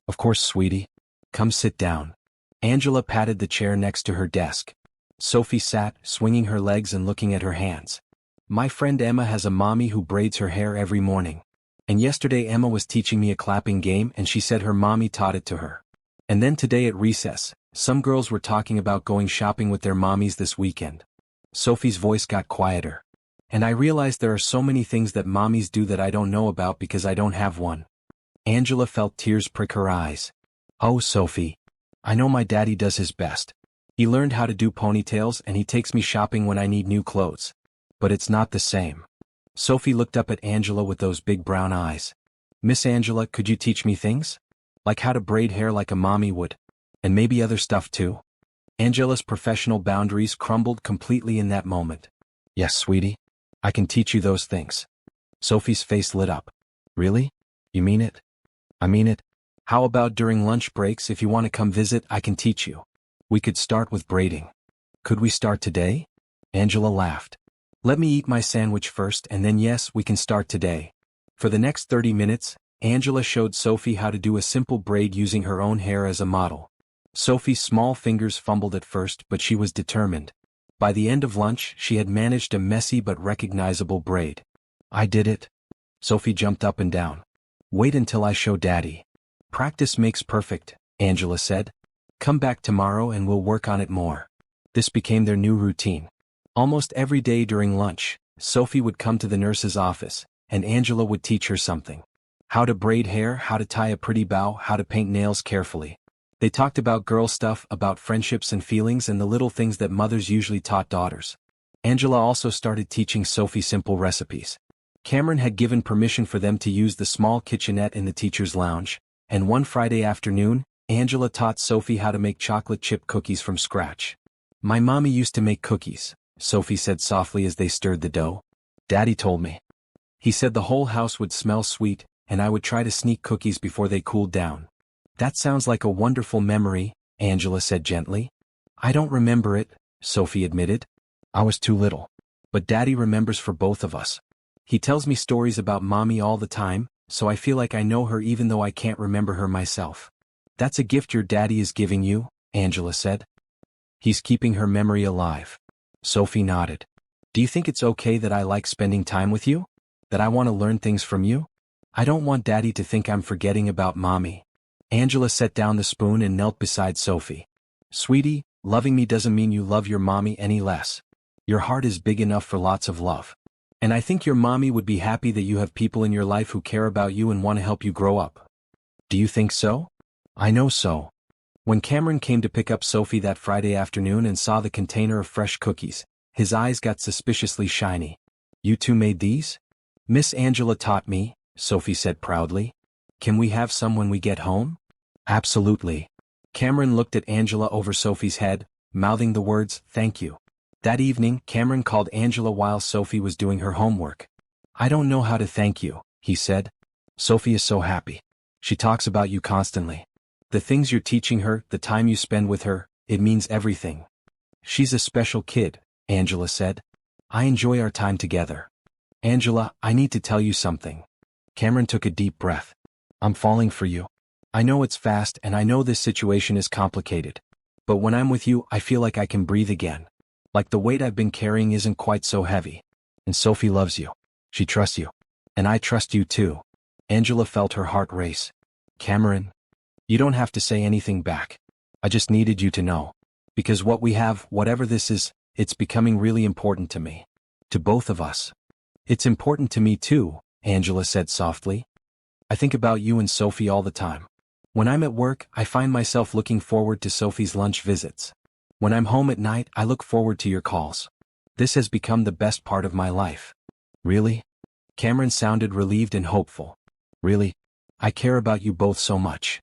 S1: Of course, sweetie. Come sit down. Angela patted the chair next to her desk. Sophie sat, swinging her legs and looking at her hands. My friend Emma has a mommy who braids her hair every morning. And yesterday Emma was teaching me a clapping game and she said her mommy taught it to her. And then today at recess, some girls were talking about going shopping with their mommies this weekend. Sophie's voice got quieter. And I realized there are so many things that mommies do that I don't know about because I don't have one. Angela felt tears prick her eyes. Oh, Sophie. I know my daddy does his best. He learned how to do ponytails and he takes me shopping when I need new clothes. But it's not the same. Sophie looked up at Angela with those big brown eyes. Miss Angela, could you teach me things? Like how to braid hair like a mommy would. And maybe other stuff too? Angela's professional boundaries crumbled completely in that moment. Yes, sweetie. I can teach you those things. Sophie's face lit up. Really? You mean it? I mean it. How about during lunch breaks, if you want to come visit, I can teach you. We could start with braiding. Could we start today? Angela laughed. Let me eat my sandwich first and then yes, we can start today. For the next 30 minutes, Angela showed Sophie how to do a simple braid using her own hair as a model. Sophie's small fingers fumbled at first, but she was determined. By the end of lunch, she had managed a messy but recognizable braid. I did it. Sophie jumped up and down. Wait until I show Daddy. Practice makes perfect, Angela said. Come back tomorrow and we'll work on it more. This became their new routine. Almost every day during lunch, Sophie would come to the nurse's office, and Angela would teach her something. How to braid hair, how to tie a pretty bow, how to paint nails carefully. They talked about girl stuff, about friendships and feelings and the little things that mothers usually taught daughters. Angela also started teaching Sophie simple recipes. Cameron had given permission for them to use the small kitchenette in the teacher's lounge, and one Friday afternoon, Angela taught Sophie how to make chocolate chip cookies from scratch. My mommy used to make cookies, Sophie said softly as they stirred the dough. Daddy told me. He said the whole house would smell sweet, and I would try to sneak cookies before they cooled down. That sounds like a wonderful memory, Angela said gently. I don't remember it, Sophie admitted. I was too little. But Daddy remembers for both of us. He tells me stories about Mommy all the time, so I feel like I know her even though I can't remember her myself. That's a gift your daddy is giving you, Angela said. He's keeping her memory alive. Sophie nodded. Do you think it's okay that I like spending time with you? That I want to learn things from you? I don't want Daddy to think I'm forgetting about Mommy. Angela set down the spoon and knelt beside Sophie. Sweetie, loving me doesn't mean you love your mommy any less. Your heart is big enough for lots of love. And I think your mommy would be happy that you have people in your life who care about you and want to help you grow up. Do you think so? I know so. When Cameron came to pick up Sophie that Friday afternoon and saw the container of fresh cookies, his eyes got suspiciously shiny. You two made these? Miss Angela taught me, Sophie said proudly. Can we have some when we get home? Absolutely. Cameron looked at Angela over Sophie's head, mouthing the words, thank you. That evening, Cameron called Angela while Sophie was doing her homework. I don't know how to thank you, he said. Sophie is so happy. She talks about you constantly. The things you're teaching her, the time you spend with her, it means everything. She's a special kid, Angela said. I enjoy our time together. Angela, I need to tell you something. Cameron took a deep breath. I'm falling for you. I know it's fast and I know this situation is complicated. But when I'm with you, I feel like I can breathe again. Like the weight I've been carrying isn't quite so heavy. And Sophie loves you. She trusts you. And I trust you too. Angela felt her heart race. Cameron, you don't have to say anything back. I just needed you to know. Because what we have, whatever this is, it's becoming really important to me. To both of us. It's important to me too, Angela said softly. I think about you and Sophie all the time. When I'm at work, I find myself looking forward to Sophie's lunch visits. When I'm home at night, I look forward to your calls. This has become the best part of my life. Really? Cameron sounded relieved and hopeful. Really? I care about you both so much.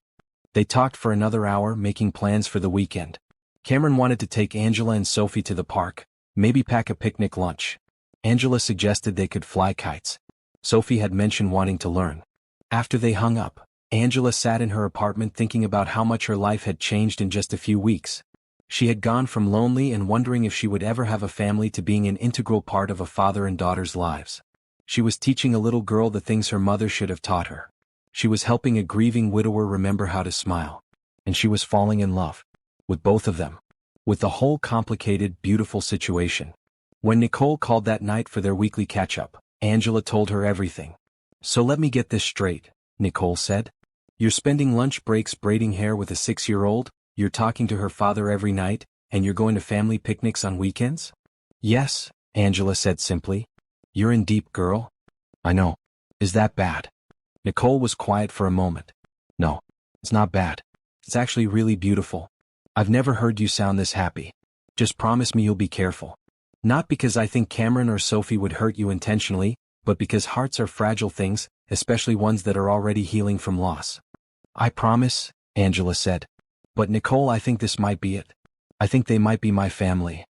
S1: They talked for another hour, making plans for the weekend. Cameron wanted to take Angela and Sophie to the park, maybe pack a picnic lunch. Angela suggested they could fly kites. Sophie had mentioned wanting to learn. After they hung up, Angela sat in her apartment thinking about how much her life had changed in just a few weeks. She had gone from lonely and wondering if she would ever have a family to being an integral part of a father and daughter's lives. She was teaching a little girl the things her mother should have taught her. She was helping a grieving widower remember how to smile. And she was falling in love. With both of them. With the whole complicated, beautiful situation. When Nicole called that night for their weekly catch-up, Angela told her everything. So let me get this straight, Nicole said. You're spending lunch breaks braiding hair with a 6-year-old, you're talking to her father every night, and you're going to family picnics on weekends? Yes, Angela said simply. You're in deep, girl. I know. Is that bad? Nicole was quiet for a moment. No, it's not bad. It's actually really beautiful. I've never heard you sound this happy. Just promise me you'll be careful. Not because I think Cameron or Sophie would hurt you intentionally, but because hearts are fragile things, especially ones that are already healing from loss. I promise, Angela said. But Nicole, I think this might be it. I think they might be my family.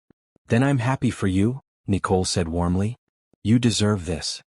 S1: Then I'm happy for you, Nicole said warmly. You deserve this.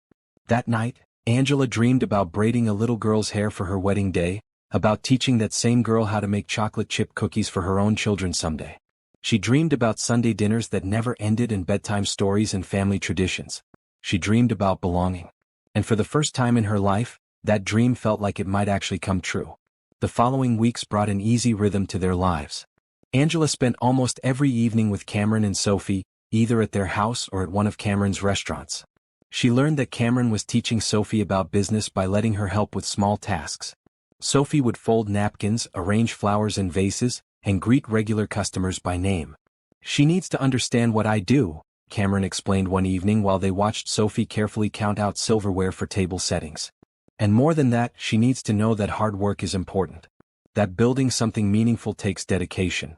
S1: That night, Angela dreamed about braiding a little girl's hair for her wedding day, about teaching that same girl how to make chocolate chip cookies for her own children someday. She dreamed about Sunday dinners that never ended and bedtime stories and family traditions. She dreamed about belonging. And for the first time in her life, that dream felt like it might actually come true. The following weeks brought an easy rhythm to their lives. Angela spent almost every evening with Cameron and Sophie, either at their house or at one of Cameron's restaurants. She learned that Cameron was teaching Sophie about business by letting her help with small tasks. Sophie would fold napkins, arrange flowers in vases, and greet regular customers by name. "She needs to understand what I do," Cameron explained one evening while they watched Sophie carefully count out silverware for table settings. "And more than that, she needs to know that hard work is important. That building something meaningful takes dedication."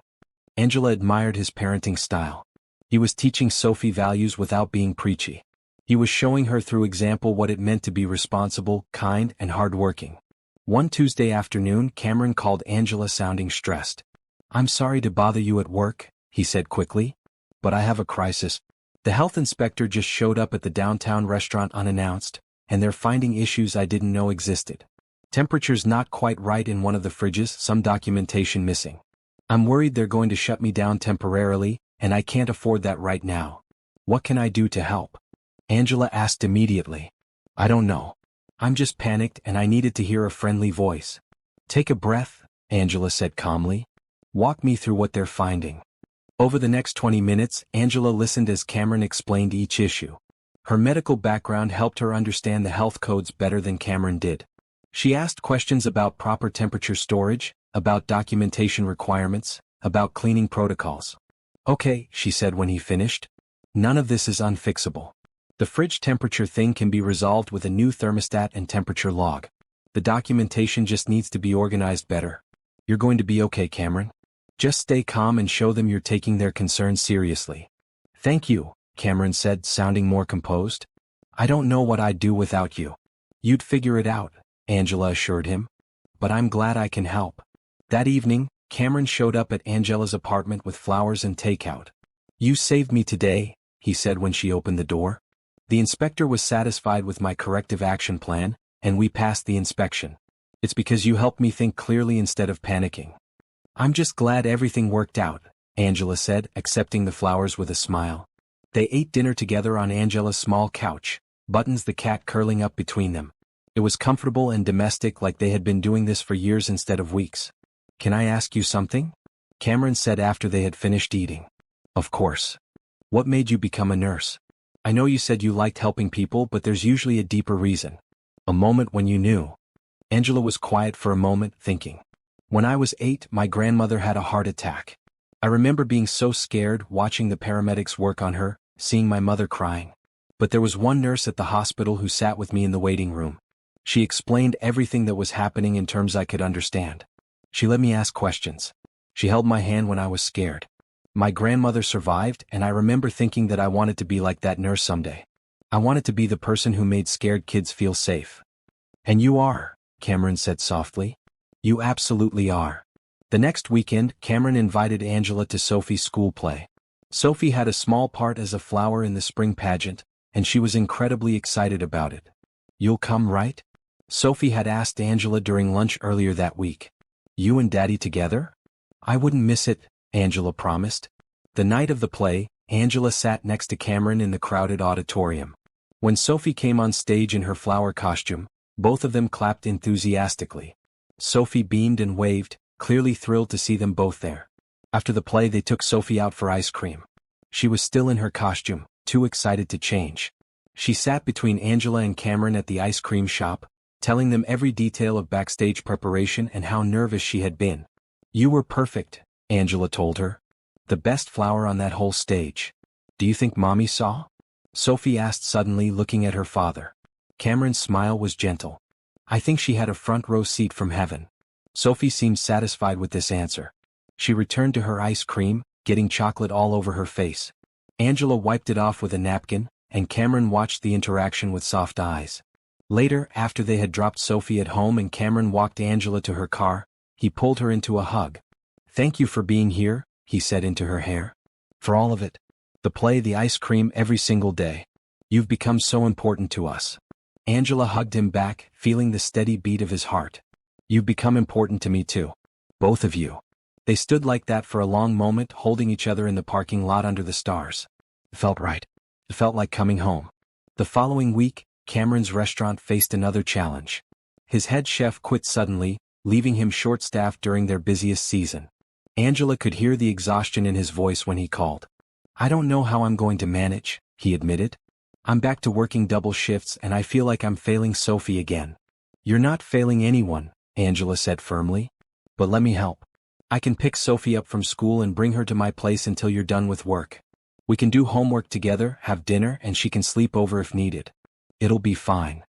S1: Angela admired his parenting style. He was teaching Sophie values without being preachy. He was showing her through example what it meant to be responsible, kind, and hardworking. One Tuesday afternoon, Cameron called Angela sounding stressed. "I'm sorry to bother you at work," he said quickly, "but I have a crisis. The health inspector just showed up at the downtown restaurant unannounced, and they're finding issues I didn't know existed. Temperature's not quite right in one of the fridges, some documentation missing. I'm worried they're going to shut me down temporarily, and I can't afford that right now. What can I do to help?" Angela asked immediately. "I don't know. I'm just panicked and I needed to hear a friendly voice." "Take a breath," Angela said calmly. "Walk me through what they're finding." Over the next 20 minutes, Angela listened as Cameron explained each issue. Her medical background helped her understand the health codes better than Cameron did. She asked questions about proper temperature storage, about documentation requirements, about cleaning protocols. "Okay," she said when he finished. "None of this is unfixable. The fridge temperature thing can be resolved with a new thermostat and temperature log. The documentation just needs to be organized better. You're going to be okay, Cameron. Just stay calm and show them you're taking their concerns seriously." "Thank you," Cameron said, sounding more composed. "I don't know what I'd do without you." "You'd figure it out," Angela assured him. "But I'm glad I can help." That evening, Cameron showed up at Angela's apartment with flowers and takeout. "You saved me today," he said when she opened the door. "The inspector was satisfied with my corrective action plan, and we passed the inspection. It's because you helped me think clearly instead of panicking." "I'm just glad everything worked out," Angela said, accepting the flowers with a smile. They ate dinner together on Angela's small couch, Buttons the cat curling up between them. It was comfortable and domestic, like they had been doing this for years instead of weeks. "Can I ask you something?" Cameron said after they had finished eating. "Of course. What made you become a nurse? I know you said you liked helping people, but there's usually a deeper reason. A moment when you knew." Angela was quiet for a moment, thinking. "When I was 8, my grandmother had a heart attack. I remember being so scared, watching the paramedics work on her, seeing my mother crying. But there was one nurse at the hospital who sat with me in the waiting room. She explained everything that was happening in terms I could understand. She let me ask questions. She held my hand when I was scared. My grandmother survived, and I remember thinking that I wanted to be like that nurse someday. I wanted to be the person who made scared kids feel safe." "And you are," Cameron said softly. "You absolutely are." The next weekend, Cameron invited Angela to Sophie's school play. Sophie had a small part as a flower in the spring pageant, and she was incredibly excited about it. "You'll come, right?" Sophie had asked Angela during lunch earlier that week. "You and Daddy together?" "I wouldn't miss it," Angela promised. The night of the play, Angela sat next to Cameron in the crowded auditorium. When Sophie came on stage in her flower costume, both of them clapped enthusiastically. Sophie beamed and waved, clearly thrilled to see them both there. After the play, they took Sophie out for ice cream. She was still in her costume, too excited to change. She sat between Angela and Cameron at the ice cream shop, telling them every detail of backstage preparation and how nervous she had been. "You were perfect," Angela told her. "The best flower on that whole stage. Do you think Mommy saw?" Sophie asked suddenly, looking at her father. Cameron's smile was gentle. "I think she had a front row seat from heaven." Sophie seemed satisfied with this answer. She returned to her ice cream, getting chocolate all over her face. Angela wiped it off with a napkin, and Cameron watched the interaction with soft eyes. Later, after they had dropped Sophie at home and Cameron walked Angela to her car, he pulled her into a hug. "Thank you for being here," he said into her hair. "For all of it. The play, the ice cream, every single day. You've become so important to us." Angela hugged him back, feeling the steady beat of his heart. "You've become important to me too. Both of you." They stood like that for a long moment, holding each other in the parking lot under the stars. It felt right. It felt like coming home. The following week, Cameron's restaurant faced another challenge. His head chef quit suddenly, leaving him short-staffed during their busiest season. Angela could hear the exhaustion in his voice when he called. "I don't know how I'm going to manage," he admitted. "I'm back to working double shifts and I feel like I'm failing Sophie again." "You're not failing anyone," Angela said firmly. "But let me help. I can pick Sophie up from school and bring her to my place until you're done with work. We can do homework together, have dinner, and she can sleep over if needed. It'll be fine."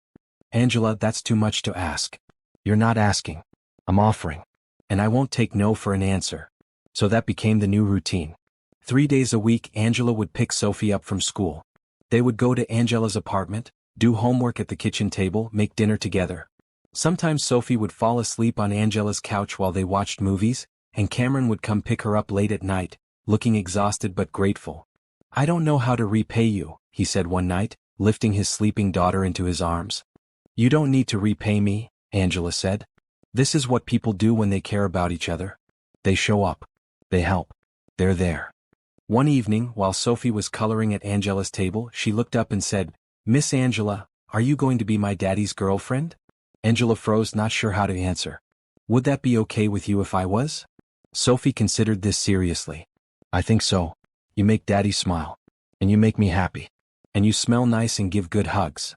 S1: "Angela, that's too much to ask." "You're not asking. I'm offering. And I won't take no for an answer." So that became the new routine. 3 days a week Angela would pick Sophie up from school. They would go to Angela's apartment, do homework at the kitchen table, make dinner together. Sometimes Sophie would fall asleep on Angela's couch while they watched movies, and Cameron would come pick her up late at night, looking exhausted but grateful. "I don't know how to repay you," he said one night, lifting his sleeping daughter into his arms. "You don't need to repay me," Angela said. "This is what people do when they care about each other. They show up. They help. They're there." One evening, while Sophie was coloring at Angela's table, she looked up and said, "Miss Angela, are you going to be my daddy's girlfriend?" Angela froze, not sure how to answer. "Would that be okay with you if I was?" Sophie considered this seriously. "I think so. You make Daddy smile. And you make me happy. And you smell nice and give good hugs."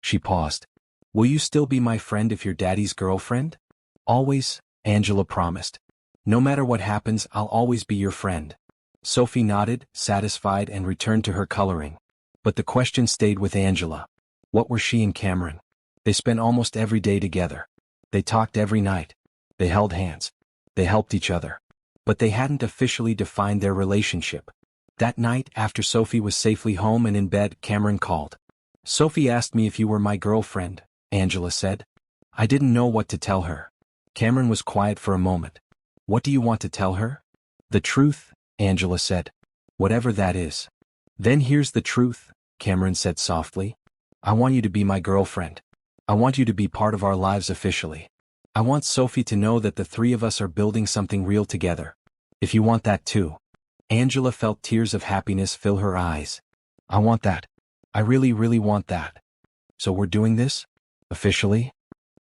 S1: She paused. "Will you still be my friend if you're Daddy's girlfriend?" "Always," Angela promised. "No matter what happens, I'll always be your friend." Sophie nodded, satisfied, and returned to her coloring. But the question stayed with Angela. What were she and Cameron? They spent almost every day together. They talked every night. They held hands. They helped each other. But they hadn't officially defined their relationship. That night, after Sophie was safely home and in bed, Cameron called. "Sophie asked me if you were my girlfriend," Angela said. I didn't know what to tell her. Cameron was quiet for a moment. "What do you want to tell her?" "The truth," Angela said. "Whatever that is." "Then here's the truth," Cameron said softly. "I want you to be my girlfriend. I want you to be part of our lives officially. I want Sophie to know that the three of us are building something real together. If you want that too." Angela felt tears of happiness fill her eyes. "I want that. I really, really want that." "So we're doing this? Officially?"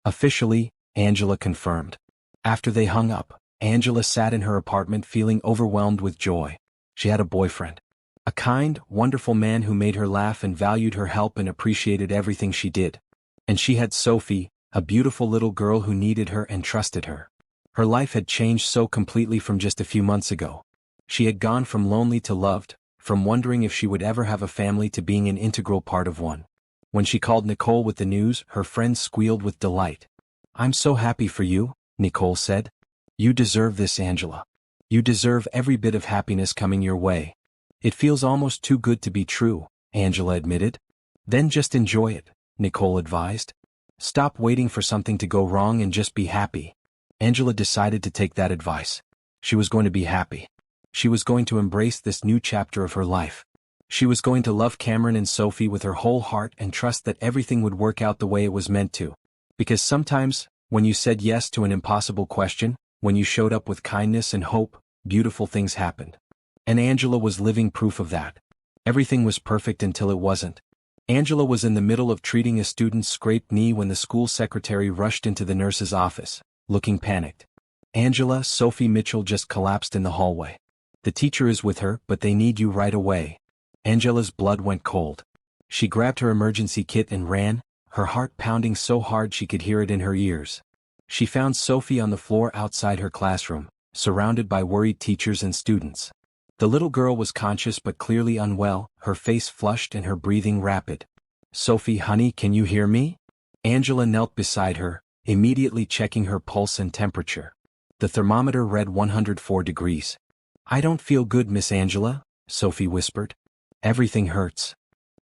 S1: "Officially," Angela confirmed. After they hung up, Angela sat in her apartment feeling overwhelmed with joy. She had a boyfriend. A kind, wonderful man who made her laugh and valued her help and appreciated everything she did. And she had Sophie, a beautiful little girl who needed her and trusted her. Her life had changed so completely from just a few months ago. She had gone from lonely to loved, from wondering if she would ever have a family to being an integral part of one. When she called Nicole with the news, her friends squealed with delight. "I'm so happy for you," Nicole said. "You deserve this, Angela. You deserve every bit of happiness coming your way." "It feels almost too good to be true," Angela admitted. "Then just enjoy it," Nicole advised. "Stop waiting for something to go wrong and just be happy." Angela decided to take that advice. She was going to be happy. She was going to embrace this new chapter of her life. She was going to love Cameron and Sophie with her whole heart and trust that everything would work out the way it was meant to. Because sometimes, when you said yes to an impossible question, when you showed up with kindness and hope, beautiful things happened. And Angela was living proof of that. Everything was perfect until it wasn't. Angela was in the middle of treating a student's scraped knee when the school secretary rushed into the nurse's office, looking panicked. "Angela, Sophie Mitchell just collapsed in the hallway. The teacher is with her, but they need you right away." Angela's blood went cold. She grabbed her emergency kit and ran, her heart pounding so hard she could hear it in her ears. She found Sophie on the floor outside her classroom, surrounded by worried teachers and students. The little girl was conscious but clearly unwell, her face flushed and her breathing rapid. "Sophie, honey, can you hear me?" Angela knelt beside her, immediately checking her pulse and temperature. The thermometer read 104 degrees. "I don't feel good, Miss Angela," Sophie whispered. "Everything hurts."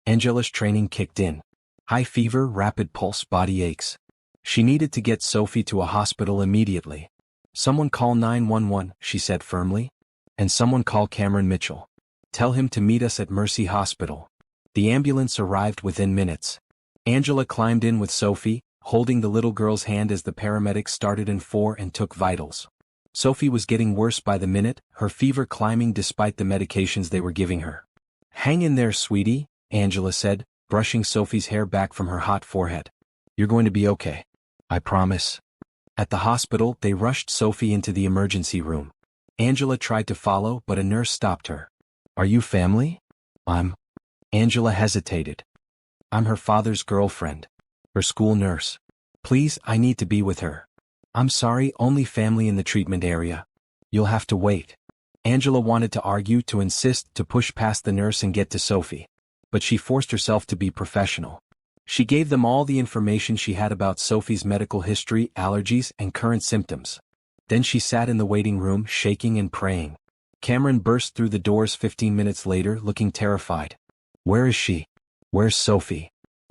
S1: Angela's training kicked in. High fever, rapid pulse, body aches. She needed to get Sophie to a hospital immediately. "Someone call 911, she said firmly. "And someone call Cameron Mitchell. Tell him to meet us at Mercy Hospital." The ambulance arrived within minutes. Angela climbed in with Sophie, holding the little girl's hand as the paramedics started in 4 and took vitals. Sophie was getting worse by the minute, her fever climbing despite the medications they were giving her. "Hang in there, sweetie," Angela said, brushing Sophie's hair back from her hot forehead. "You're going to be okay. I promise." At the hospital, they rushed Sophie into the emergency room. Angela tried to follow, but a nurse stopped her. "Are you family?" Angela hesitated. "I'm her father's girlfriend. Her school nurse. Please, I need to be with her." "I'm sorry, only family in the treatment area. You'll have to wait." Angela wanted to argue, to insist, to push past the nurse and get to Sophie. But she forced herself to be professional. She gave them all the information she had about Sophie's medical history, allergies, and current symptoms. Then she sat in the waiting room, shaking and praying. Cameron burst through the doors 15 minutes later, looking terrified. "Where is she? Where's Sophie?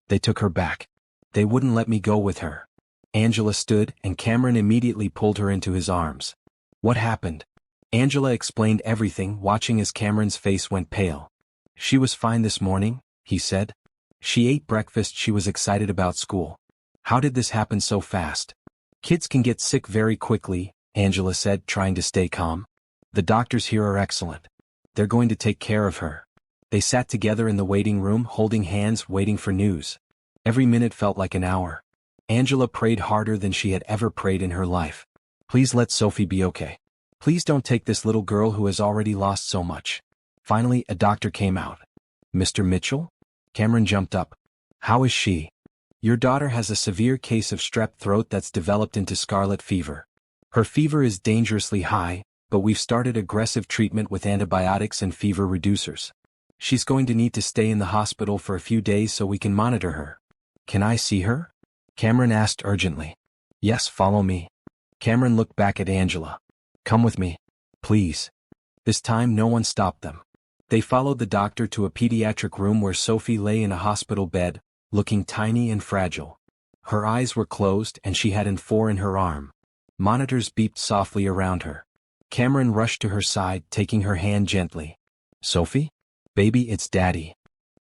S1: They took her back. They wouldn't let me go with her." Angela stood, and Cameron immediately pulled her into his arms. "What happened?" Angela explained everything, watching as Cameron's face went pale. "She was fine this morning," he said. "She ate breakfast, she was excited about school." "How did this happen so fast?" "Kids can get sick very quickly," Angela said, trying to stay calm. "The doctors here are excellent. They're going to take care of her." They sat together in the waiting room, holding hands, waiting for news. Every minute felt like an hour. Angela prayed harder than she had ever prayed in her life. "Please let Sophie be okay. Please don't take this little girl who has already lost so much." Finally, a doctor came out. "Mr. Mitchell?" Cameron jumped up. "How is she?" "Your daughter has a severe case of strep throat that's developed into scarlet fever. Her fever is dangerously high, but we've started aggressive treatment with antibiotics and fever reducers. She's going to need to stay in the hospital for a few days so we can monitor her." "Can I see her?" Cameron asked urgently. "Yes, follow me." Cameron looked back at Angela. "Come with me. Please." This time no one stopped them. They followed the doctor to a pediatric room where Sophie lay in a hospital bed, looking tiny and fragile. Her eyes were closed and she had an IV in her arm. Monitors beeped softly around her. Cameron rushed to her side, taking her hand gently. "Sophie? Baby, it's Daddy."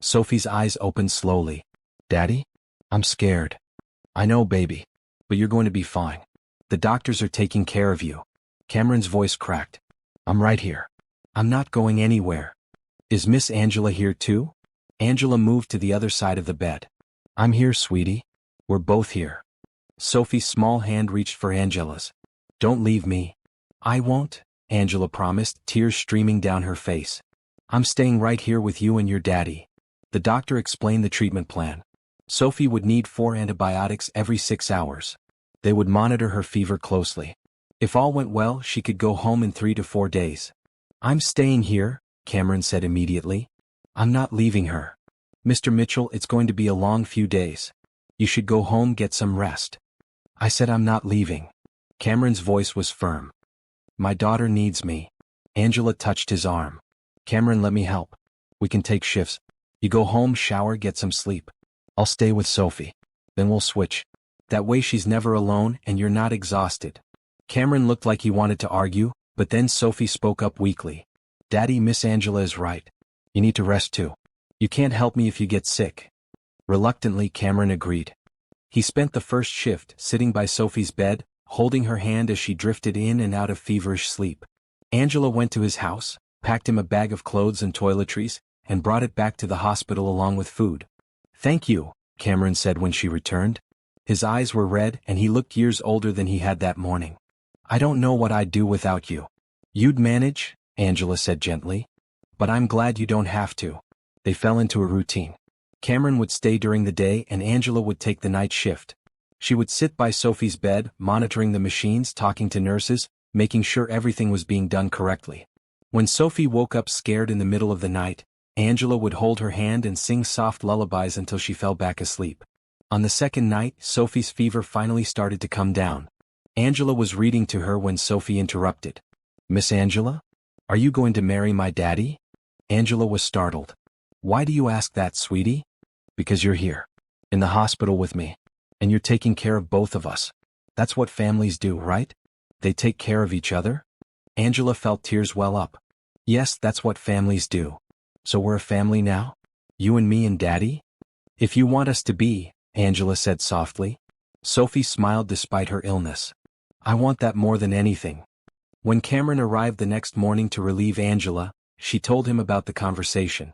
S1: Sophie's eyes opened slowly. "Daddy? I'm scared." "I know, baby. But you're going to be fine. The doctors are taking care of you." Cameron's voice cracked. "I'm right here. I'm not going anywhere." "Is Miss Angela here too?" Angela moved to the other side of the bed. "I'm here, sweetie. We're both here." Sophie's small hand reached for Angela's. "Don't leave me." "I won't," Angela promised, tears streaming down her face. "I'm staying right here with you and your daddy." The doctor explained the treatment plan. Sophie would need 4 antibiotics every 6 hours. They would monitor her fever closely. If all went well, she could go home in 3 to 4 days. "I'm staying here," Cameron said immediately. "I'm not leaving her." "Mr. Mitchell, it's going to be a long few days. You should go home, get some rest." "I said I'm not leaving." Cameron's voice was firm. "My daughter needs me." Angela touched his arm. "Cameron, let me help. We can take shifts. You go home, shower, get some sleep. I'll stay with Sophie. Then we'll switch. That way she's never alone and you're not exhausted." Cameron looked like he wanted to argue, but then Sophie spoke up weakly. "Daddy, Miss Angela is right. You need to rest too. You can't help me if you get sick." Reluctantly, Cameron agreed. He spent the first shift sitting by Sophie's bed, holding her hand as she drifted in and out of feverish sleep. Angela went to his house, packed him a bag of clothes and toiletries, and brought it back to the hospital along with food. "Thank you," Cameron said when she returned. His eyes were red and he looked years older than he had that morning. "I don't know what I'd do without you." "You'd manage," Angela said gently. "But I'm glad you don't have to." They fell into a routine. Cameron would stay during the day and Angela would take the night shift. She would sit by Sophie's bed, monitoring the machines, talking to nurses, making sure everything was being done correctly. When Sophie woke up scared in the middle of the night, Angela would hold her hand and sing soft lullabies until she fell back asleep. On the second night, Sophie's fever finally started to come down. Angela was reading to her when Sophie interrupted. "Miss Angela? Are you going to marry my daddy?" Angela was startled. "Why do you ask that, sweetie?" "Because you're here. In the hospital with me. And you're taking care of both of us. That's what families do, right? They take care of each other?" Angela felt tears well up. "Yes, that's what families do. So we're a family now? You and me and Daddy?" "If you want us to be," Angela said softly. Sophie smiled despite her illness. "I want that more than anything." When Cameron arrived the next morning to relieve Angela, she told him about the conversation.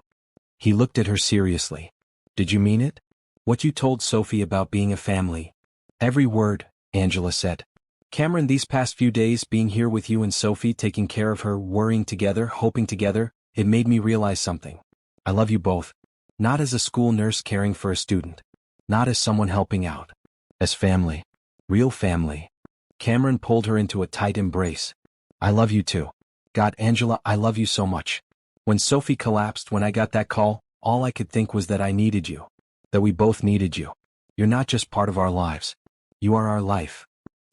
S1: He looked at her seriously. Did you mean it? What you told Sophie about being a family? Every word, Angela said. Cameron, these past few days being here with you and Sophie, taking care of her, worrying together, hoping together, it made me realize something. I love you both. Not as a school nurse caring for a student. Not as someone helping out. As family. Real family. Cameron pulled her into a tight embrace. I love you too. God, Angela, I love you so much. When Sophie collapsed, when I got that call, all I could think was that I needed you. That we both needed you. You're not just part of our lives. You are our life.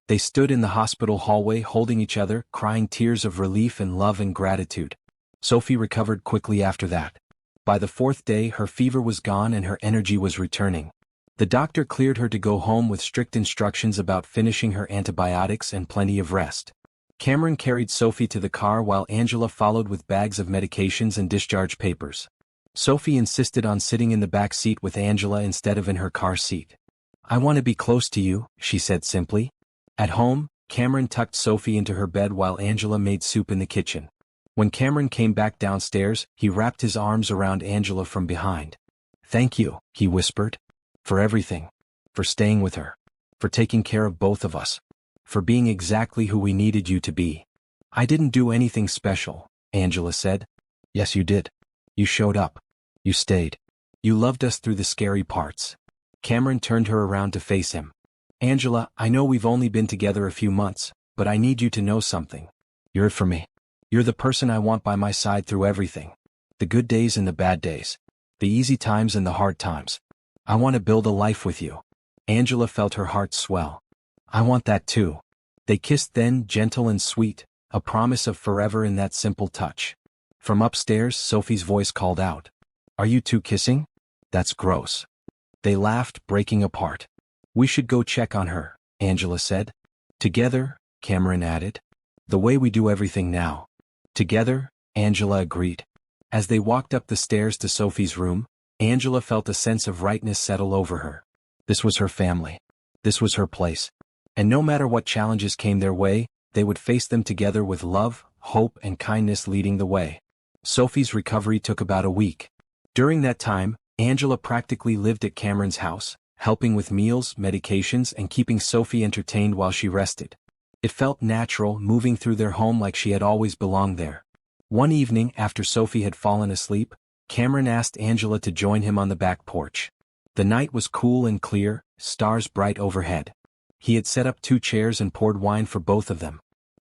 S1: They stood in the hospital hallway holding each other, crying tears of relief and love and gratitude. Sophie recovered quickly after that. By the 4th day, her fever was gone and her energy was returning. The doctor cleared her to go home with strict instructions about finishing her antibiotics and plenty of rest. Cameron carried Sophie to the car while Angela followed with bags of medications and discharge papers. Sophie insisted on sitting in the back seat with Angela instead of in her car seat. I want to be close to you, she said simply. At home, Cameron tucked Sophie into her bed while Angela made soup in the kitchen. When Cameron came back downstairs, he wrapped his arms around Angela from behind. Thank you, he whispered. For everything. For staying with her. For taking care of both of us. For being exactly who we needed you to be. I didn't do anything special, Angela said. Yes, you did. You showed up. You stayed. You loved us through the scary parts. Cameron turned her around to face him. Angela, I know we've only been together a few months, but I need you to know something. You're it for me. You're the person I want by my side through everything. The good days and the bad days. The easy times and the hard times. I want to build a life with you. Angela felt her heart swell. I want that too. They kissed then, gentle and sweet, a promise of forever in that simple touch. From upstairs, Sophie's voice called out. Are you two kissing? That's gross. They laughed, breaking apart. We should go check on her, Angela said. Together, Cameron added. The way we do everything now. Together, Angela agreed. As they walked up the stairs to Sophie's room, Angela felt a sense of rightness settle over her. This was her family. This was her place. And no matter what challenges came their way, they would face them together with love, hope, and kindness leading the way. Sophie's recovery took about a week. During that time, Angela practically lived at Cameron's house, helping with meals, medications, and keeping Sophie entertained while she rested. It felt natural, moving through their home like she had always belonged there. One evening, after Sophie had fallen asleep, Cameron asked Angela to join him on the back porch. The night was cool and clear, stars bright overhead. He had set up 2 chairs and poured wine for both of them.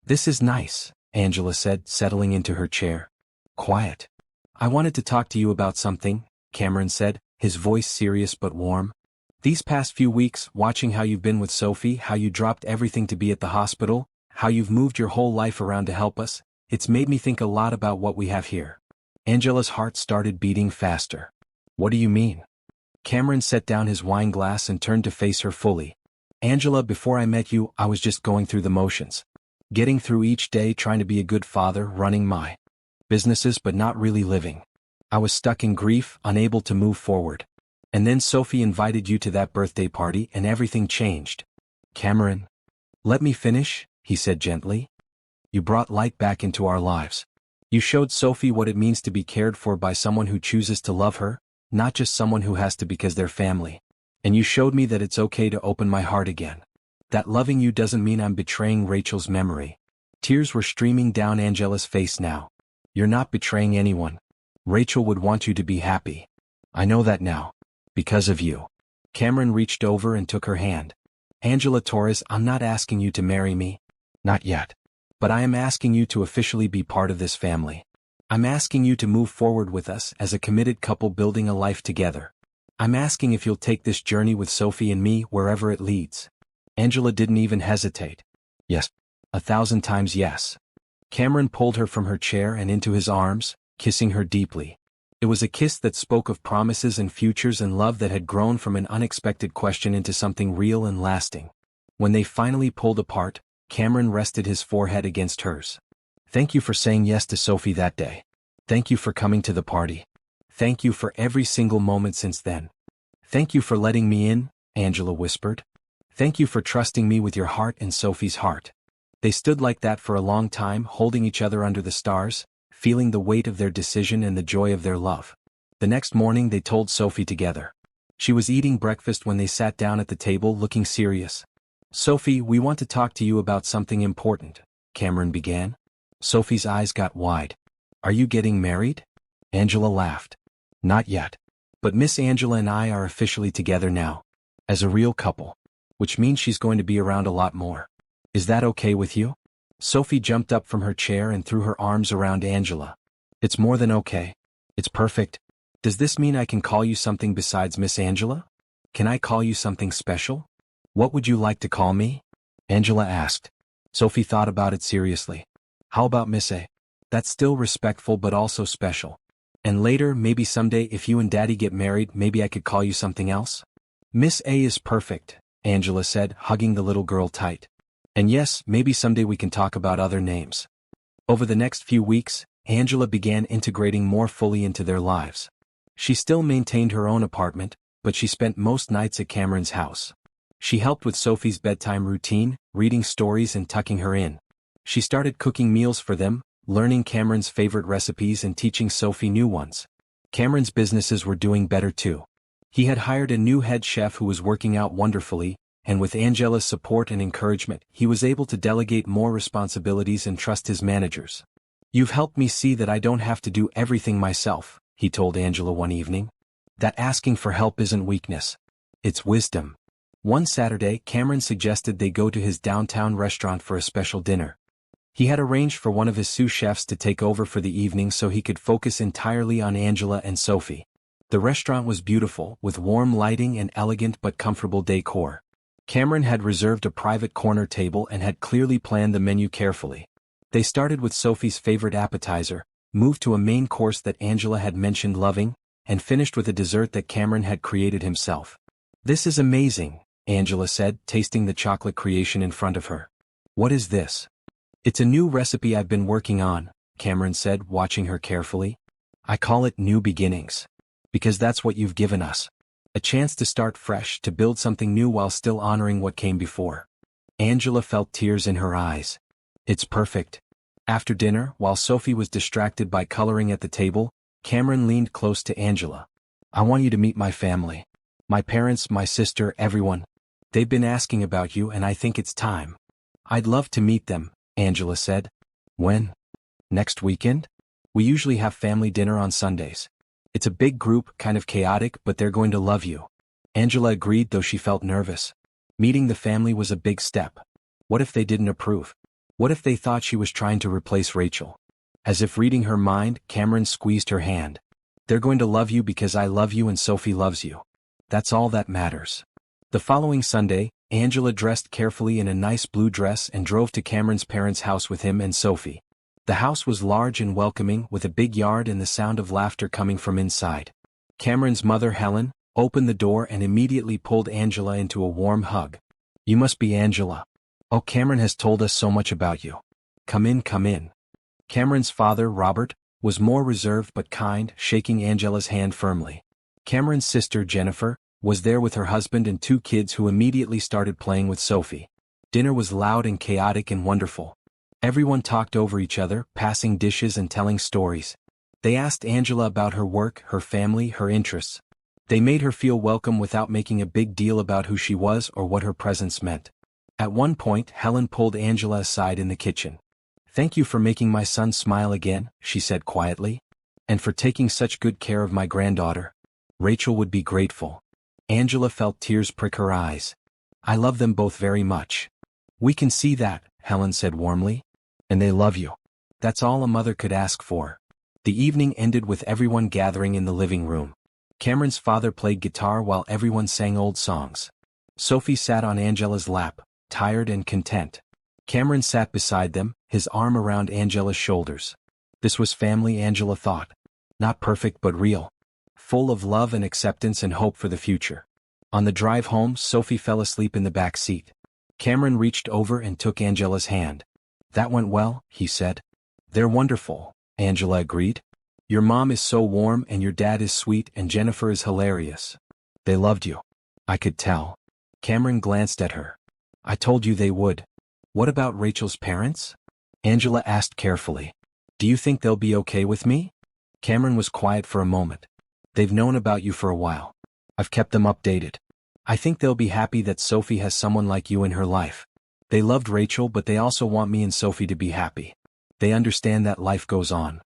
S1: This is nice, Angela said, settling into her chair. Quiet. I wanted to talk to you about something, Cameron said, his voice serious but warm. These past few weeks, watching how you've been with Sophie, how you dropped everything to be at the hospital, how you've moved your whole life around to help us, it's made me think a lot about what we have here. Angela's heart started beating faster. What do you mean? Cameron set down his wine glass and turned to face her fully. Angela, before I met you, I was just going through the motions. Getting through each day, trying to be a good father, running my businesses but not really living. I was stuck in grief, unable to move forward. And then Sophie invited you to that birthday party and everything changed. Cameron. Let me finish, he said gently. You brought light back into our lives. You showed Sophie what it means to be cared for by someone who chooses to love her, not just someone who has to because they're family. And you showed me that it's okay to open my heart again. That loving you doesn't mean I'm betraying Rachel's memory. Tears were streaming down Angela's face now. You're not betraying anyone. Rachel would want you to be happy. I know that now. Because of you. Cameron reached over and took her hand. Angela Torres, I'm not asking you to marry me. Not yet. But I am asking you to officially be part of this family. I'm asking you to move forward with us as a committed couple building a life together. I'm asking if you'll take this journey with Sophie and me wherever it leads. Angela didn't even hesitate. Yes. 1,000 times yes. Cameron pulled her from her chair and into his arms, kissing her deeply. It was a kiss that spoke of promises and futures and love that had grown from an unexpected question into something real and lasting. When they finally pulled apart, Cameron rested his forehead against hers. Thank you for saying yes to Sophie that day. Thank you for coming to the party. Thank you for every single moment since then. Thank you for letting me in, Angela whispered. Thank you for trusting me with your heart and Sophie's heart. They stood like that for a long time, holding each other under the stars, feeling the weight of their decision and the joy of their love. The next morning they told Sophie together. She was eating breakfast when they sat down at the table looking serious. "Sophie, we want to talk to you about something important," Cameron began. Sophie's eyes got wide. "Are you getting married?" Angela laughed. "Not yet. But Miss Angela and I are officially together now. As a real couple. Which means she's going to be around a lot more. Is that okay with you?" Sophie jumped up from her chair and threw her arms around Angela. "It's more than okay. It's perfect. Does this mean I can call you something besides Miss Angela? Can I call you something special? What would you like to call me?" Angela asked. Sophie thought about it seriously. "How about Miss A? That's still respectful but also special. And later, maybe someday if you and Daddy get married, maybe I could call you something else?" "Miss A is perfect," Angela said, hugging the little girl tight. "And yes, maybe someday we can talk about other names." Over the next few weeks, Angela began integrating more fully into their lives. She still maintained her own apartment, but she spent most nights at Cameron's house. She helped with Sophie's bedtime routine, reading stories and tucking her in. She started cooking meals for them, learning Cameron's favorite recipes and teaching Sophie new ones. Cameron's businesses were doing better too. He had hired a new head chef who was working out wonderfully, and with Angela's support and encouragement, he was able to delegate more responsibilities and trust his managers. "You've helped me see that I don't have to do everything myself," he told Angela one evening. "That asking for help isn't weakness. It's wisdom." One Saturday, Cameron suggested they go to his downtown restaurant for a special dinner. He had arranged for one of his sous chefs to take over for the evening so he could focus entirely on Angela and Sophie. The restaurant was beautiful, with warm lighting and elegant but comfortable decor. Cameron had reserved a private corner table and had clearly planned the menu carefully. They started with Sophie's favorite appetizer, moved to a main course that Angela had mentioned loving, and finished with a dessert that Cameron had created himself. "This is amazing," Angela said, tasting the chocolate creation in front of her. "What is this?" "It's a new recipe I've been working on," Cameron said, watching her carefully. "I call it New Beginnings. Because that's what you've given us. A chance to start fresh, to build something new while still honoring what came before." Angela felt tears in her eyes. "It's perfect." After dinner, while Sophie was distracted by coloring at the table, Cameron leaned close to Angela. "I want you to meet my family. My parents, my sister, everyone. They've been asking about you and I think it's time." "I'd love to meet them," Angela said. "When? Next weekend? We usually have family dinner on Sundays. It's a big group, kind of chaotic, but they're going to love you." Angela agreed, though she felt nervous. Meeting the family was a big step. What if they didn't approve? What if they thought she was trying to replace Rachel? As if reading her mind, Cameron squeezed her hand. "They're going to love you because I love you and Sophie loves you. That's all that matters." The following Sunday, Angela dressed carefully in a nice blue dress and drove to Cameron's parents' house with him and Sophie. The house was large and welcoming, with a big yard and the sound of laughter coming from inside. Cameron's mother, Helen, opened the door and immediately pulled Angela into a warm hug. "You must be Angela. Oh, Cameron has told us so much about you. Come in, come in." Cameron's father, Robert, was more reserved but kind, shaking Angela's hand firmly. Cameron's sister, Jennifer, was there with her husband and 2 kids who immediately started playing with Sophie. Dinner was loud and chaotic and wonderful. Everyone talked over each other, passing dishes and telling stories. They asked Angela about her work, her family, her interests. They made her feel welcome without making a big deal about who she was or what her presence meant. At one point, Helen pulled Angela aside in the kitchen. "Thank you for making my son smile again," she said quietly. "And for taking such good care of my granddaughter. Rachel would be grateful." Angela felt tears prick her eyes. "I love them both very much." "We can see that," Helen said warmly. "And they love you. That's all a mother could ask for." The evening ended with everyone gathering in the living room. Cameron's father played guitar while everyone sang old songs. Sophie sat on Angela's lap, tired and content. Cameron sat beside them, his arm around Angela's shoulders. This was family, Angela thought. Not perfect but real. Full of love and acceptance and hope for the future. On the drive home, Sophie fell asleep in the back seat. Cameron reached over and took Angela's hand. "That went well," he said. "They're wonderful," Angela agreed. "Your mom is so warm and your dad is sweet and Jennifer is hilarious. They loved you. I could tell." Cameron glanced at her. "I told you they would." What about Rachel's parents? Angela asked carefully. Do you think they'll be okay with me? Cameron was quiet for a moment. They've known about you for a while. I've kept them updated. I think they'll be happy that Sophie has someone like you in her life. They loved Rachel, but they also want me and Sophie to be happy. They understand that life goes on.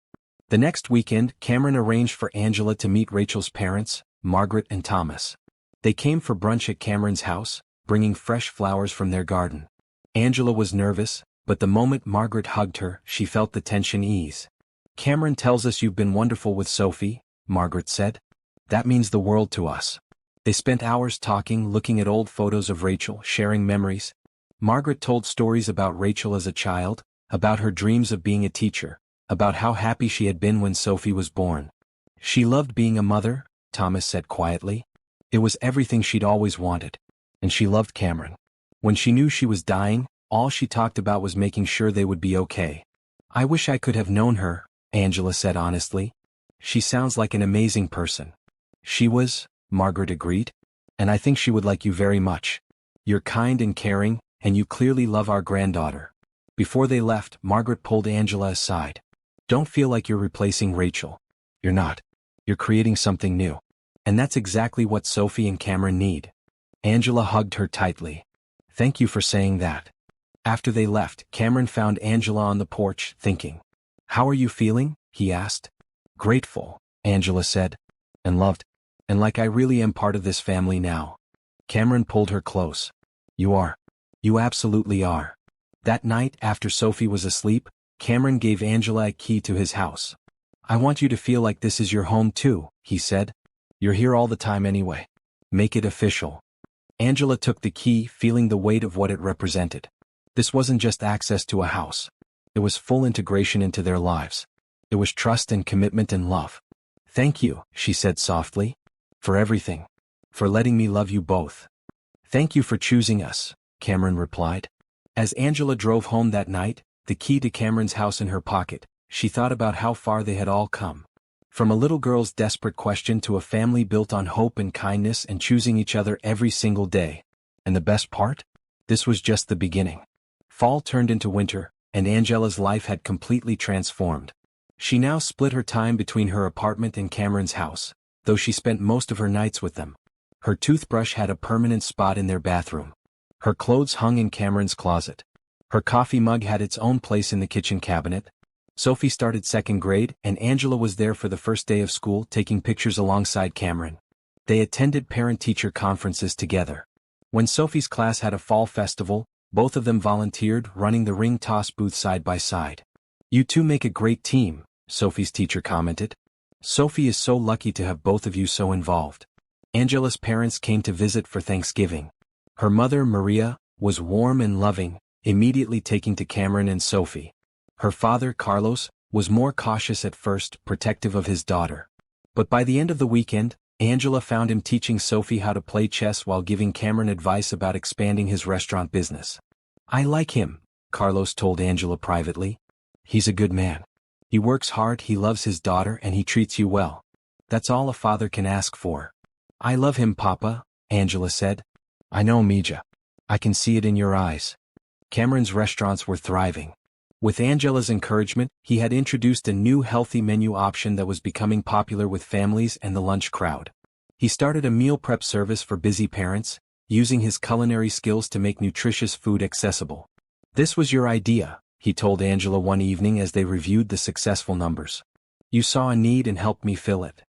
S1: The next weekend, Cameron arranged for Angela to meet Rachel's parents, Margaret and Thomas. They came for brunch at Cameron's house, bringing fresh flowers from their garden. Angela was nervous, but the moment Margaret hugged her, she felt the tension ease. Cameron tells us you've been wonderful with Sophie, Margaret said. That means the world to us. They spent hours talking, looking at old photos of Rachel, sharing memories. Margaret told stories about Rachel as a child, about her dreams of being a teacher, about how happy she had been when Sophie was born. She loved being a mother, Thomas said quietly. It was everything she'd always wanted. And she loved Cameron. When she knew she was dying, all she talked about was making sure they would be okay. I wish I could have known her, Angela said honestly. She sounds like an amazing person. She was, Margaret agreed. And I think she would like you very much. You're kind and caring, and you clearly love our granddaughter. Before they left, Margaret pulled Angela aside. Don't feel like you're replacing Rachel. You're not. You're creating something new. And that's exactly what Sophie and Cameron need. Angela hugged her tightly. Thank you for saying that. After they left, Cameron found Angela on the porch, thinking. How are you feeling? He asked. Grateful, Angela said. And loved. And like I really am part of this family now. Cameron pulled her close. You are. You absolutely are. That night, after Sophie was asleep, Cameron gave Angela a key to his house. I want you to feel like this is your home too, he said. You're here all the time anyway. Make it official. Angela took the key, feeling the weight of what it represented. This wasn't just access to a house. It was full integration into their lives. It was trust and commitment and love. Thank you, she said softly. For everything. For letting me love you both. Thank you for choosing us, Cameron replied. As Angela drove home that night, the key to Cameron's house in her pocket, she thought about how far they had all come. From a little girl's desperate question to a family built on hope and kindness and choosing each other every single day. And the best part? This was just the beginning. Fall turned into winter, and Angela's life had completely transformed. She now split her time between her apartment and Cameron's house, though she spent most of her nights with them. Her toothbrush had a permanent spot in their bathroom. Her clothes hung in Cameron's closet. Her coffee mug had its own place in the kitchen cabinet. Sophie started second grade, and Angela was there for the first day of school, taking pictures alongside Cameron. They attended parent-teacher conferences together. When Sophie's class had a fall festival, both of them volunteered, running the ring toss booth side by side. You two make a great team, Sophie's teacher commented. Sophie is so lucky to have both of you so involved. Angela's parents came to visit for Thanksgiving. Her mother, Maria, was warm and loving, immediately taking to Cameron and Sophie. Her father, Carlos, was more cautious at first, protective of his daughter. But by the end of the weekend, Angela found him teaching Sophie how to play chess while giving Cameron advice about expanding his restaurant business. I like him, Carlos told Angela privately. He's a good man. He works hard, he loves his daughter, and he treats you well. That's all a father can ask for. I love him, Papa, Angela said. I know, Mija. I can see it in your eyes. Cameron's restaurants were thriving. With Angela's encouragement, he had introduced a new healthy menu option that was becoming popular with families and the lunch crowd. He started a meal prep service for busy parents, using his culinary skills to make nutritious food accessible. This was your idea, he told Angela one evening as they reviewed the successful numbers. You saw a need and helped me fill it.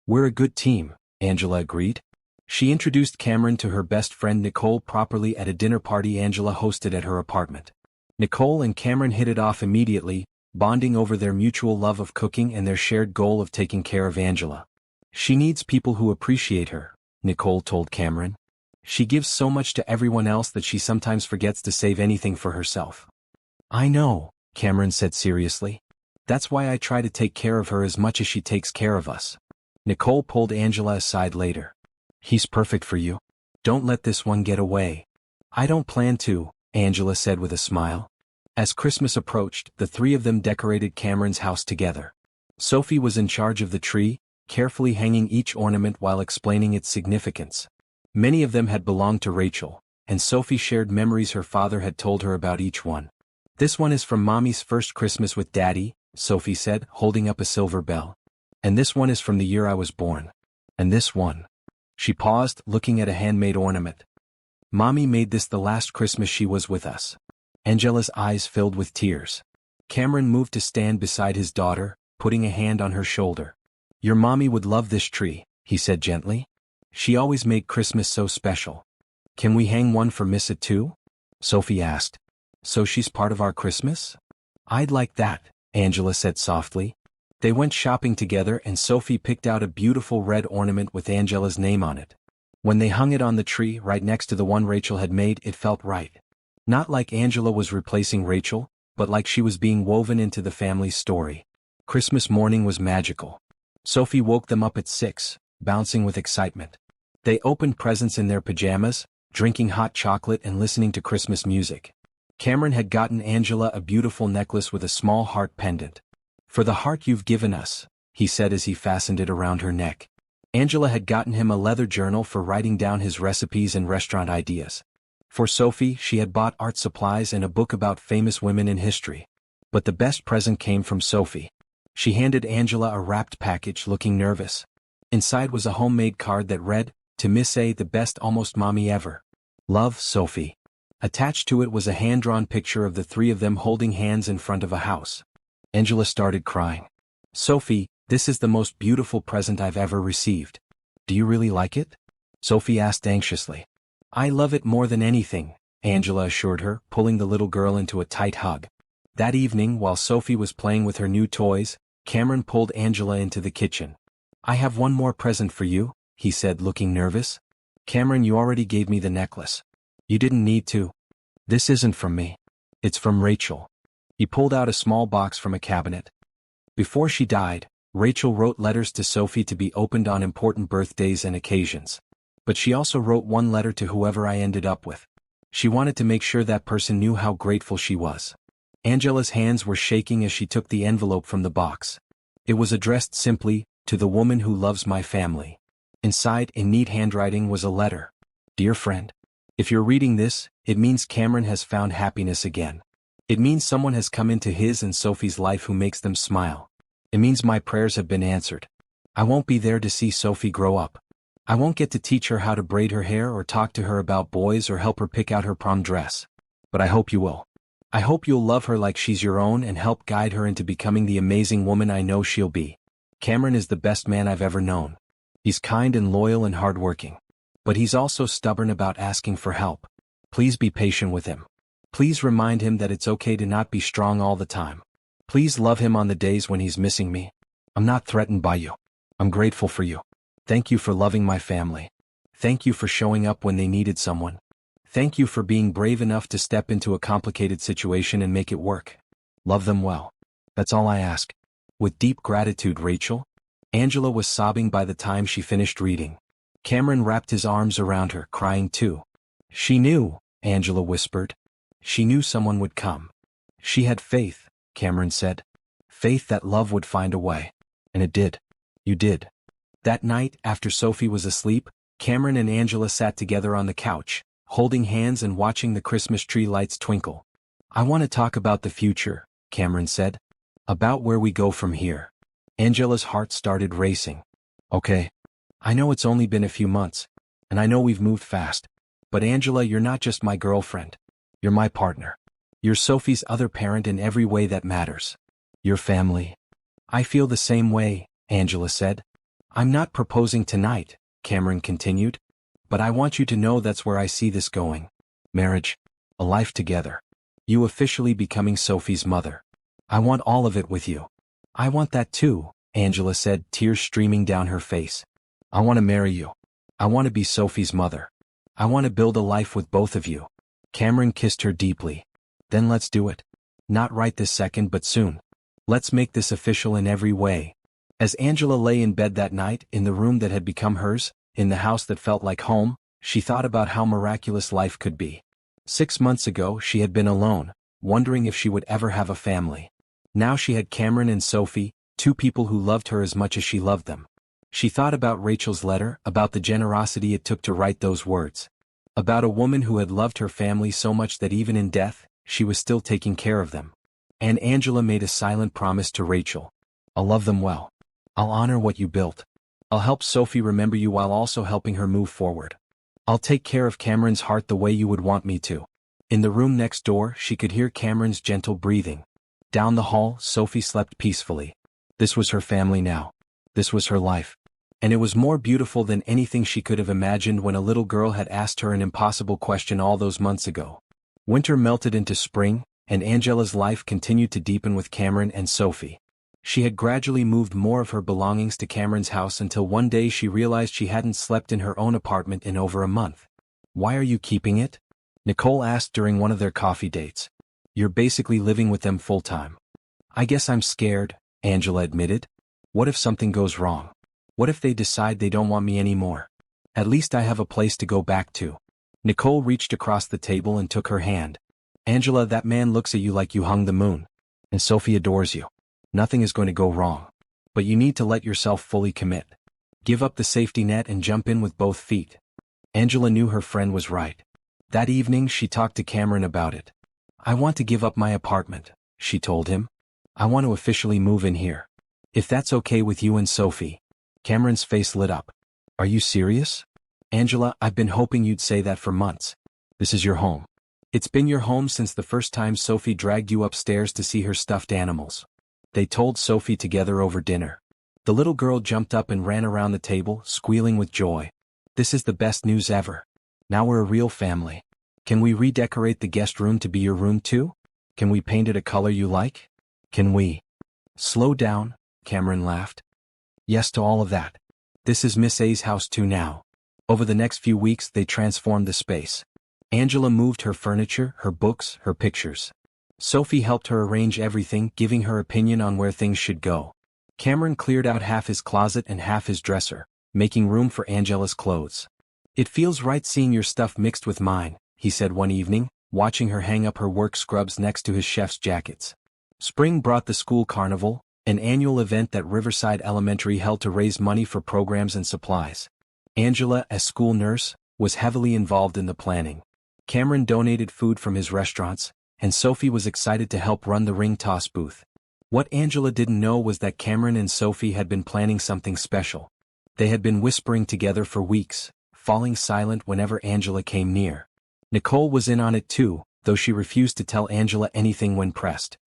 S1: We're a good team, Angela agreed. She introduced Cameron to her best friend Nicole properly at a dinner party Angela hosted at her apartment. Nicole and Cameron hit it off immediately, bonding over their mutual love of cooking and their shared goal of taking care of Angela. She needs people who appreciate her, Nicole told Cameron. She gives so much to everyone else that she sometimes forgets to save anything for herself. I know, Cameron said seriously. That's why I try to take care of her as much as she takes care of us. Nicole pulled Angela aside later. He's perfect for you. Don't let this one get away. I don't plan to, Angela said with a smile. As Christmas approached, the three of them decorated Cameron's house together. Sophie was in charge of the tree, carefully hanging each ornament while explaining its significance. Many of them had belonged to Rachel, and Sophie shared memories her father had told her about each one. "This one is from Mommy's first Christmas with Daddy," Sophie said, holding up a silver bell. "And this one is from the year I was born. And this one." She paused, looking at a handmade ornament. "Mommy made this the last Christmas she was with us." Angela's eyes filled with tears. Cameron moved to stand beside his daughter, putting a hand on her shoulder. "Your mommy would love this tree," he said gently. "She always made Christmas so special." "Can we hang one for Missa too?" Sophie asked. "So she's part of our Christmas?" "I'd like that," Angela said softly. They went shopping together and Sophie picked out a beautiful red ornament with Angela's name on it. When they hung it on the tree right next to the one Rachel had made, it felt right. Not like Angela was replacing Rachel, but like she was being woven into the family's story. Christmas morning was magical. Sophie woke them up at 6, bouncing with excitement. They opened presents in their pajamas, drinking hot chocolate and listening to Christmas music. Cameron had gotten Angela a beautiful necklace with a small heart pendant. "For the heart you've given us," he said as he fastened it around her neck. Angela had gotten him a leather journal for writing down his recipes and restaurant ideas. For Sophie, she had bought art supplies and a book about famous women in history. But the best present came from Sophie. She handed Angela a wrapped package, looking nervous. Inside was a homemade card that read, "To Miss A, the best almost mommy ever. Love, Sophie." Attached to it was a hand-drawn picture of the three of them holding hands in front of a house. Angela started crying. "Sophie, this is the most beautiful present I've ever received. Do you really like it?" Sophie asked anxiously. "I love it more than anything," Angela assured her, pulling the little girl into a tight hug. That evening, while Sophie was playing with her new toys, Cameron pulled Angela into the kitchen. "I have one more present for you," he said, looking nervous. "Cameron, you already gave me the necklace. You didn't need to. This isn't from me. It's from Rachel." He pulled out a small box from a cabinet. Before she died, Rachel wrote letters to Sophie to be opened on important birthdays and occasions. But she also wrote one letter to whoever I ended up with. She wanted to make sure that person knew how grateful she was. Angela's hands were shaking as she took the envelope from the box. It was addressed simply, "To the woman who loves my family." Inside, in neat handwriting, was a letter. "Dear friend, if you're reading this, it means Cameron has found happiness again. It means someone has come into his and Sophie's life who makes them smile. It means my prayers have been answered. I won't be there to see Sophie grow up. I won't get to teach her how to braid her hair or talk to her about boys or help her pick out her prom dress. But I hope you will. I hope you'll love her like she's your own and help guide her into becoming the amazing woman I know she'll be. Cameron is the best man I've ever known. He's kind and loyal and hardworking. But he's also stubborn about asking for help. Please be patient with him. Please remind him that it's okay to not be strong all the time. Please love him on the days when he's missing me. I'm not threatened by you. I'm grateful for you. Thank you for loving my family. Thank you for showing up when they needed someone. Thank you for being brave enough to step into a complicated situation and make it work. Love them well. That's all I ask. With deep gratitude, Rachel." Angela was sobbing by the time she finished reading. Cameron wrapped his arms around her, crying too. "She knew," Angela whispered. "She knew someone would come. She had faith," Cameron said. "Faith that love would find a way. And it did. You did." That night, after Sophie was asleep, Cameron and Angela sat together on the couch, holding hands and watching the Christmas tree lights twinkle. "I want to talk about the future," Cameron said. "About where we go from here." Angela's heart started racing. "Okay. I know it's only been a few months, and I know we've moved fast. But Angela, you're not just my girlfriend. You're my partner. You're Sophie's other parent in every way that matters. Your family." "I feel the same way," Angela said. "I'm not proposing tonight," Cameron continued. "But I want you to know that's where I see this going. Marriage. A life together. You officially becoming Sophie's mother. I want all of it with you." "I want that too," Angela said, tears streaming down her face. "I want to marry you. I want to be Sophie's mother. I want to build a life with both of you." Cameron kissed her deeply. "Then let's do it. Not right this second, but soon. Let's make this official in every way." As Angela lay in bed that night, in the room that had become hers, in the house that felt like home, she thought about how miraculous life could be. 6 months ago, she had been alone, wondering if she would ever have a family. Now she had Cameron and Sophie, two people who loved her as much as she loved them. She thought about Rachel's letter, about the generosity it took to write those words. About a woman who had loved her family so much that even in death, she was still taking care of them. And Angela made a silent promise to Rachel. I'll love them well. I'll honor what you built. I'll help Sophie remember you while also helping her move forward. I'll take care of Cameron's heart the way you would want me to. In the room next door, she could hear Cameron's gentle breathing. Down the hall, Sophie slept peacefully. This was her family now. This was her life. And it was more beautiful than anything she could have imagined when a little girl had asked her an impossible question all those months ago. Winter melted into spring, and Angela's life continued to deepen with Cameron and Sophie. She had gradually moved more of her belongings to Cameron's house until one day she realized she hadn't slept in her own apartment in over a month. Why are you keeping it? Nicole asked during one of their coffee dates. You're basically living with them full-time. I guess I'm scared, Angela admitted. What if something goes wrong? What if they decide they don't want me anymore? At least I have a place to go back to. Nicole reached across the table and took her hand. Angela, that man looks at you like you hung the moon. And Sophie adores you. Nothing is going to go wrong. But you need to let yourself fully commit. Give up the safety net and jump in with both feet. Angela knew her friend was right. That evening she talked to Cameron about it. I want to give up my apartment, she told him. I want to officially move in here. If that's okay with you and Sophie. Cameron's face lit up. Are you serious? Angela, I've been hoping you'd say that for months. This is your home. It's been your home since the first time Sophie dragged you upstairs to see her stuffed animals. They told Sophie together over dinner. The little girl jumped up and ran around the table, squealing with joy. This is the best news ever. Now we're a real family. Can we redecorate the guest room to be your room too? Can we paint it a color you like? Can we? Slow down, Cameron laughed. Yes to all of that. This is Miss A's house too now. Over the next few weeks they transformed the space. Angela moved her furniture, her books, her pictures. Sophie helped her arrange everything, giving her opinion on where things should go. Cameron cleared out half his closet and half his dresser, making room for Angela's clothes. It feels right seeing your stuff mixed with mine, he said one evening, watching her hang up her work scrubs next to his chef's jackets. Spring brought the school carnival, an annual event that Riverside Elementary held to raise money for programs and supplies. Angela, as school nurse, was heavily involved in the planning. Cameron donated food from his restaurants, and Sophie was excited to help run the ring toss booth. What Angela didn't know was that Cameron and Sophie had been planning something special. They had been whispering together for weeks, falling silent whenever Angela came near. Nicole was in on it too, though she refused to tell Angela anything when pressed.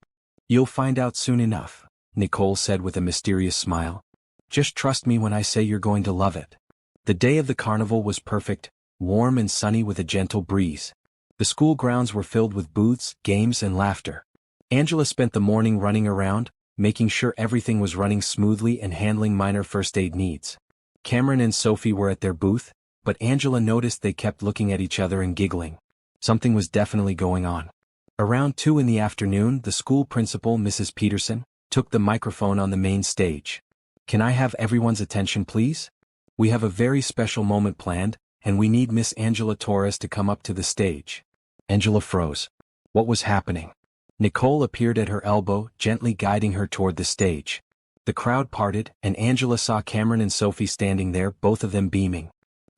S1: You'll find out soon enough, Nicole said with a mysterious smile. Just trust me when I say you're going to love it. The day of the carnival was perfect, warm and sunny with a gentle breeze. The school grounds were filled with booths, games and laughter. Angela spent the morning running around, making sure everything was running smoothly and handling minor first aid needs. Cameron and Sophie were at their booth, but Angela noticed they kept looking at each other and giggling. Something was definitely going on. Around 2 in the afternoon, the school principal, Mrs. Peterson, took the microphone on the main stage. Can I have everyone's attention, please? We have a very special moment planned, and we need Miss Angela Torres to come up to the stage. Angela froze. What was happening? Nicole appeared at her elbow, gently guiding her toward the stage. The crowd parted, and Angela saw Cameron and Sophie standing there, both of them beaming.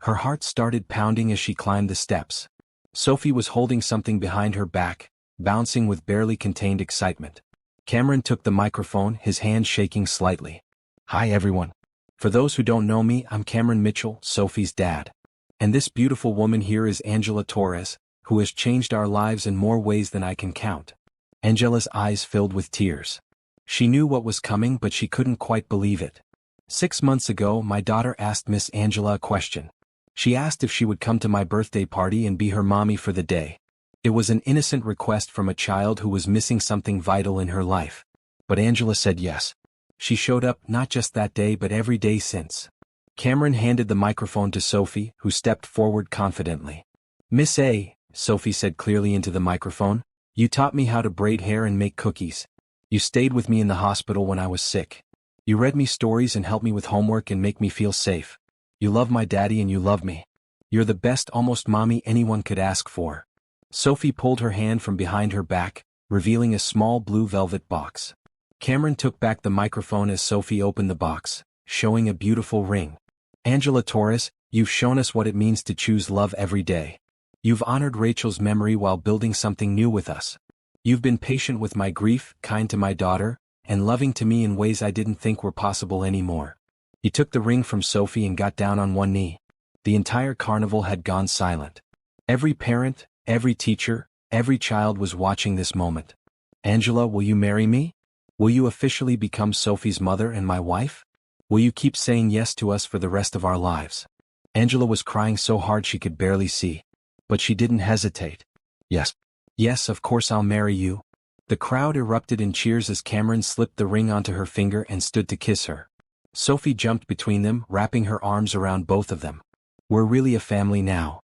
S1: Her heart started pounding as she climbed the steps. Sophie was holding something behind her back, bouncing with barely contained excitement. Cameron took the microphone, his hand shaking slightly. Hi everyone. For those who don't know me, I'm Cameron Mitchell, Sophie's dad. And this beautiful woman here is Angela Torres, who has changed our lives in more ways than I can count. Angela's eyes filled with tears. She knew what was coming, but she couldn't quite believe it. 6 months ago, my daughter asked Miss Angela a question. She asked if she would come to my birthday party and be her mommy for the day. It was an innocent request from a child who was missing something vital in her life. But Angela said yes. She showed up not just that day but every day since. Cameron handed the microphone to Sophie, who stepped forward confidently. Miss A, Sophie said clearly into the microphone, you taught me how to braid hair and make cookies. You stayed with me in the hospital when I was sick. You read me stories and helped me with homework and make me feel safe. You love my daddy and you love me. You're the best almost mommy anyone could ask for. Sophie pulled her hand from behind her back, revealing a small blue velvet box. Cameron took back the microphone as Sophie opened the box, showing a beautiful ring. Angela Torres, you've shown us what it means to choose love every day. You've honored Rachel's memory while building something new with us. You've been patient with my grief, kind to my daughter, and loving to me in ways I didn't think were possible anymore. He took the ring from Sophie and got down on one knee. The entire carnival had gone silent. Every parent, every teacher, every child was watching this moment. Angela, will you marry me? Will you officially become Sophie's mother and my wife? Will you keep saying yes to us for the rest of our lives? Angela was crying so hard she could barely see. But she didn't hesitate. Yes. Yes, of course I'll marry you. The crowd erupted in cheers as Cameron slipped the ring onto her finger and stood to kiss her. Sophie jumped between them, wrapping her arms around both of them. We're really a family now.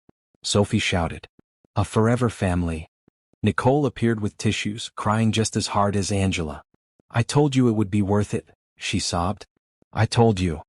S1: Sophie shouted. A forever family. Nicole appeared with tissues, crying just as hard as Angela. I told you it would be worth it, she sobbed. I told you.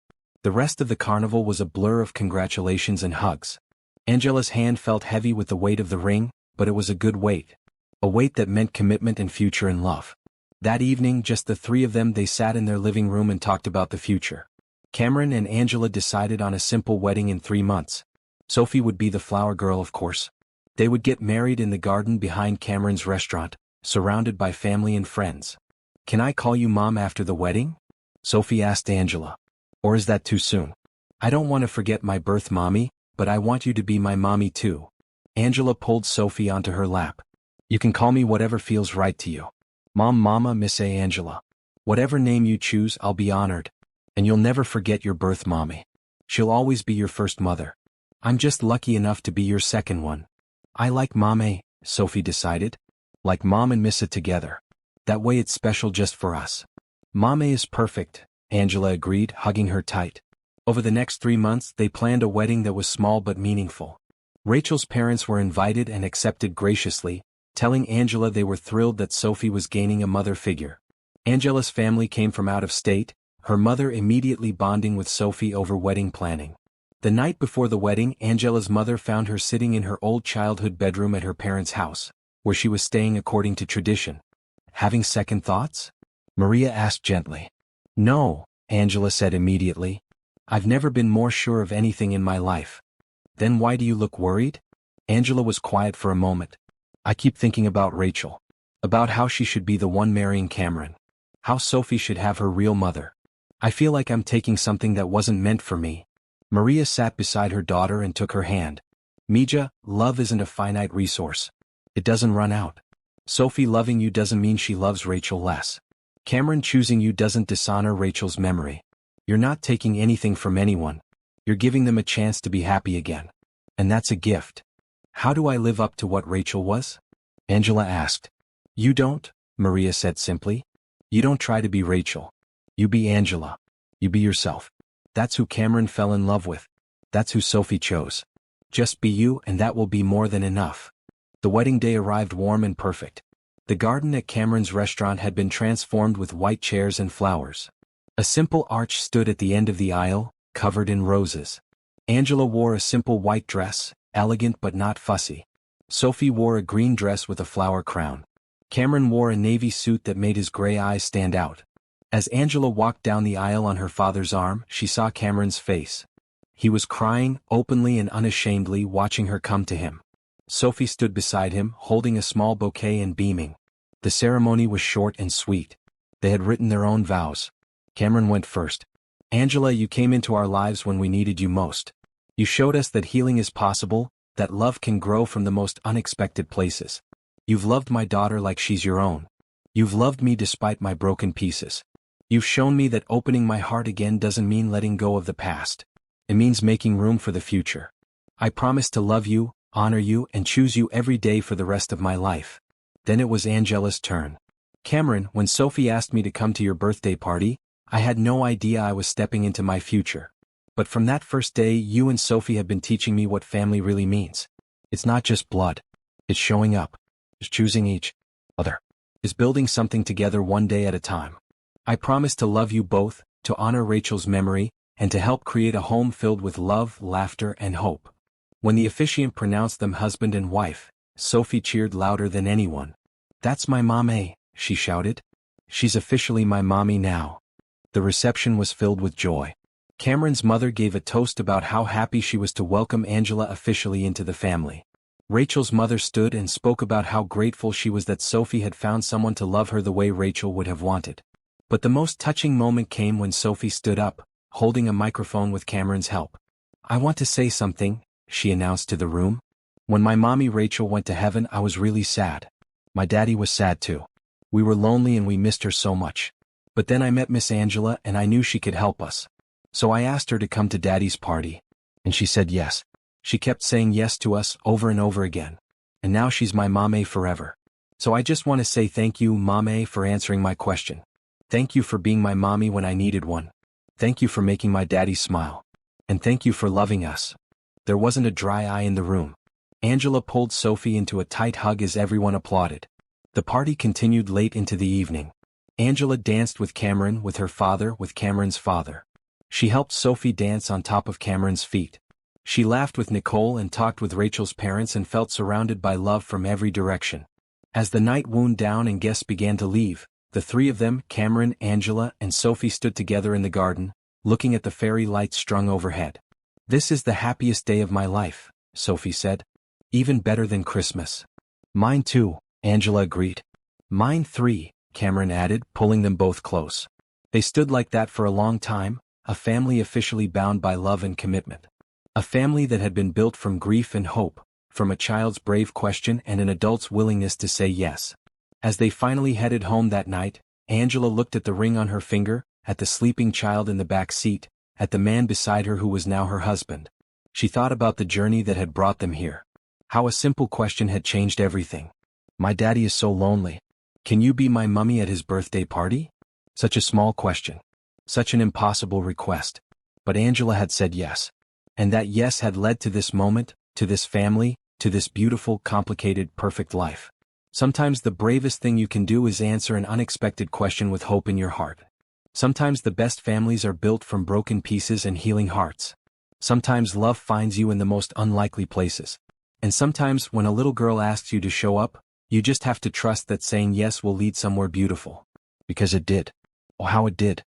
S1: The rest of the carnival was a blur of congratulations and hugs. Angela's hand felt heavy with the weight of the ring, but it was a good weight. A weight that meant commitment and future and love. That evening, just the three of them, they sat in their living room and talked about the future. Cameron and Angela decided on a simple wedding in 3 months. Sophie would be the flower girl, of course. They would get married in the garden behind Cameron's restaurant, surrounded by family and friends. Can I call you Mom after the wedding? Sophie asked Angela. Or is that too soon? I don't want to forget my birth, Mommy, but I want you to be my mommy too. Angela pulled Sophie onto her lap. You can call me whatever feels right to you. Mom, Mama, Miss A. Angela. Whatever name you choose, I'll be honored. And you'll never forget your birth, Mommy. She'll always be your first mother. I'm just lucky enough to be your second one. I like Mom A, Sophie decided. Like Mom and Missa together. That way it's special just for us. Mom A is perfect, Angela agreed, hugging her tight. Over the next 3 months, they planned a wedding that was small but meaningful. Rachel's parents were invited and accepted graciously, telling Angela they were thrilled that Sophie was gaining a mother figure. Angela's family came from out of state, her mother immediately bonding with Sophie over wedding planning. The night before the wedding, Angela's mother found her sitting in her old childhood bedroom at her parents' house, where she was staying according to tradition. Having second thoughts? Maria asked gently. No, Angela said immediately. I've never been more sure of anything in my life. Then why do you look worried? Angela was quiet for a moment. I keep thinking about Rachel. About how she should be the one marrying Cameron. How Sophie should have her real mother. I feel like I'm taking something that wasn't meant for me. Maria sat beside her daughter and took her hand. Mija, love isn't a finite resource. It doesn't run out. Sophie loving you doesn't mean she loves Rachel less. Cameron choosing you doesn't dishonor Rachel's memory. You're not taking anything from anyone. You're giving them a chance to be happy again. And that's a gift. How do I live up to what Rachel was? Angela asked. You don't, Maria said simply. You don't try to be Rachel. You be Angela. You be yourself. That's who Cameron fell in love with. That's who Sophie chose. Just be you and that will be more than enough. The wedding day arrived warm and perfect. The garden at Cameron's restaurant had been transformed with white chairs and flowers. A simple arch stood at the end of the aisle, covered in roses. Angela wore a simple white dress, elegant but not fussy. Sophie wore a green dress with a flower crown. Cameron wore a navy suit that made his gray eyes stand out. As Angela walked down the aisle on her father's arm, she saw Cameron's face. He was crying, openly and unashamedly, watching her come to him. Sophie stood beside him, holding a small bouquet and beaming. The ceremony was short and sweet. They had written their own vows. Cameron went first. Angela, you came into our lives when we needed you most. You showed us that healing is possible, that love can grow from the most unexpected places. You've loved my daughter like she's your own. You've loved me despite my broken pieces. You've shown me that opening my heart again doesn't mean letting go of the past. It means making room for the future. I promise to love you, honor you, and choose you every day for the rest of my life. Then it was Angela's turn. Cameron, when Sophie asked me to come to your birthday party, I had no idea I was stepping into my future. But from that first day, you and Sophie have been teaching me what family really means. It's not just blood. It's showing up. It's choosing each other. It's building something together one day at a time. I promise to love you both, to honor Rachel's memory, and to help create a home filled with love, laughter, and hope. When the officiant pronounced them husband and wife, Sophie cheered louder than anyone. That's my Mom A, she shouted. She's officially my mommy now. The reception was filled with joy. Cameron's mother gave a toast about how happy she was to welcome Angela officially into the family. Rachel's mother stood and spoke about how grateful she was that Sophie had found someone to love her the way Rachel would have wanted. But the most touching moment came when Sophie stood up, holding a microphone with Cameron's help. "I want to say something," she announced to the room. "When my mommy Rachel went to heaven, I was really sad. My daddy was sad too. We were lonely and we missed her so much. But then I met Miss Angela and I knew she could help us. So I asked her to come to Daddy's party. And she said yes. She kept saying yes to us over and over again. And now she's my mame forever. So I just want to say thank you, mame, for answering my question. Thank you for being my mommy when I needed one. Thank you for making my daddy smile. And thank you for loving us." There wasn't a dry eye in the room. Angela pulled Sophie into a tight hug as everyone applauded. The party continued late into the evening. Angela danced with Cameron, with her father, with Cameron's father. She helped Sophie dance on top of Cameron's feet. She laughed with Nicole and talked with Rachel's parents and felt surrounded by love from every direction. As the night wound down and guests began to leave, the three of them, Cameron, Angela, and Sophie, stood together in the garden, looking at the fairy lights strung overhead. "This is the happiest day of my life," Sophie said. "Even better than Christmas." "Mine too," Angela agreed. "Mine three," Cameron added, pulling them both close. They stood like that for a long time, a family officially bound by love and commitment. A family that had been built from grief and hope, from a child's brave question and an adult's willingness to say yes. As they finally headed home that night, Angela looked at the ring on her finger, at the sleeping child in the back seat, at the man beside her who was now her husband. She thought about the journey that had brought them here. How a simple question had changed everything. "My daddy is so lonely. Can you be my mummy at his birthday party?" Such a small question. Such an impossible request. But Angela had said yes. And that yes had led to this moment, to this family, to this beautiful, complicated, perfect life. Sometimes the bravest thing you can do is answer an unexpected question with hope in your heart. Sometimes the best families are built from broken pieces and healing hearts. Sometimes love finds you in the most unlikely places. And sometimes when a little girl asks you to show up, you just have to trust that saying yes will lead somewhere beautiful. Because it did. Oh, how it did.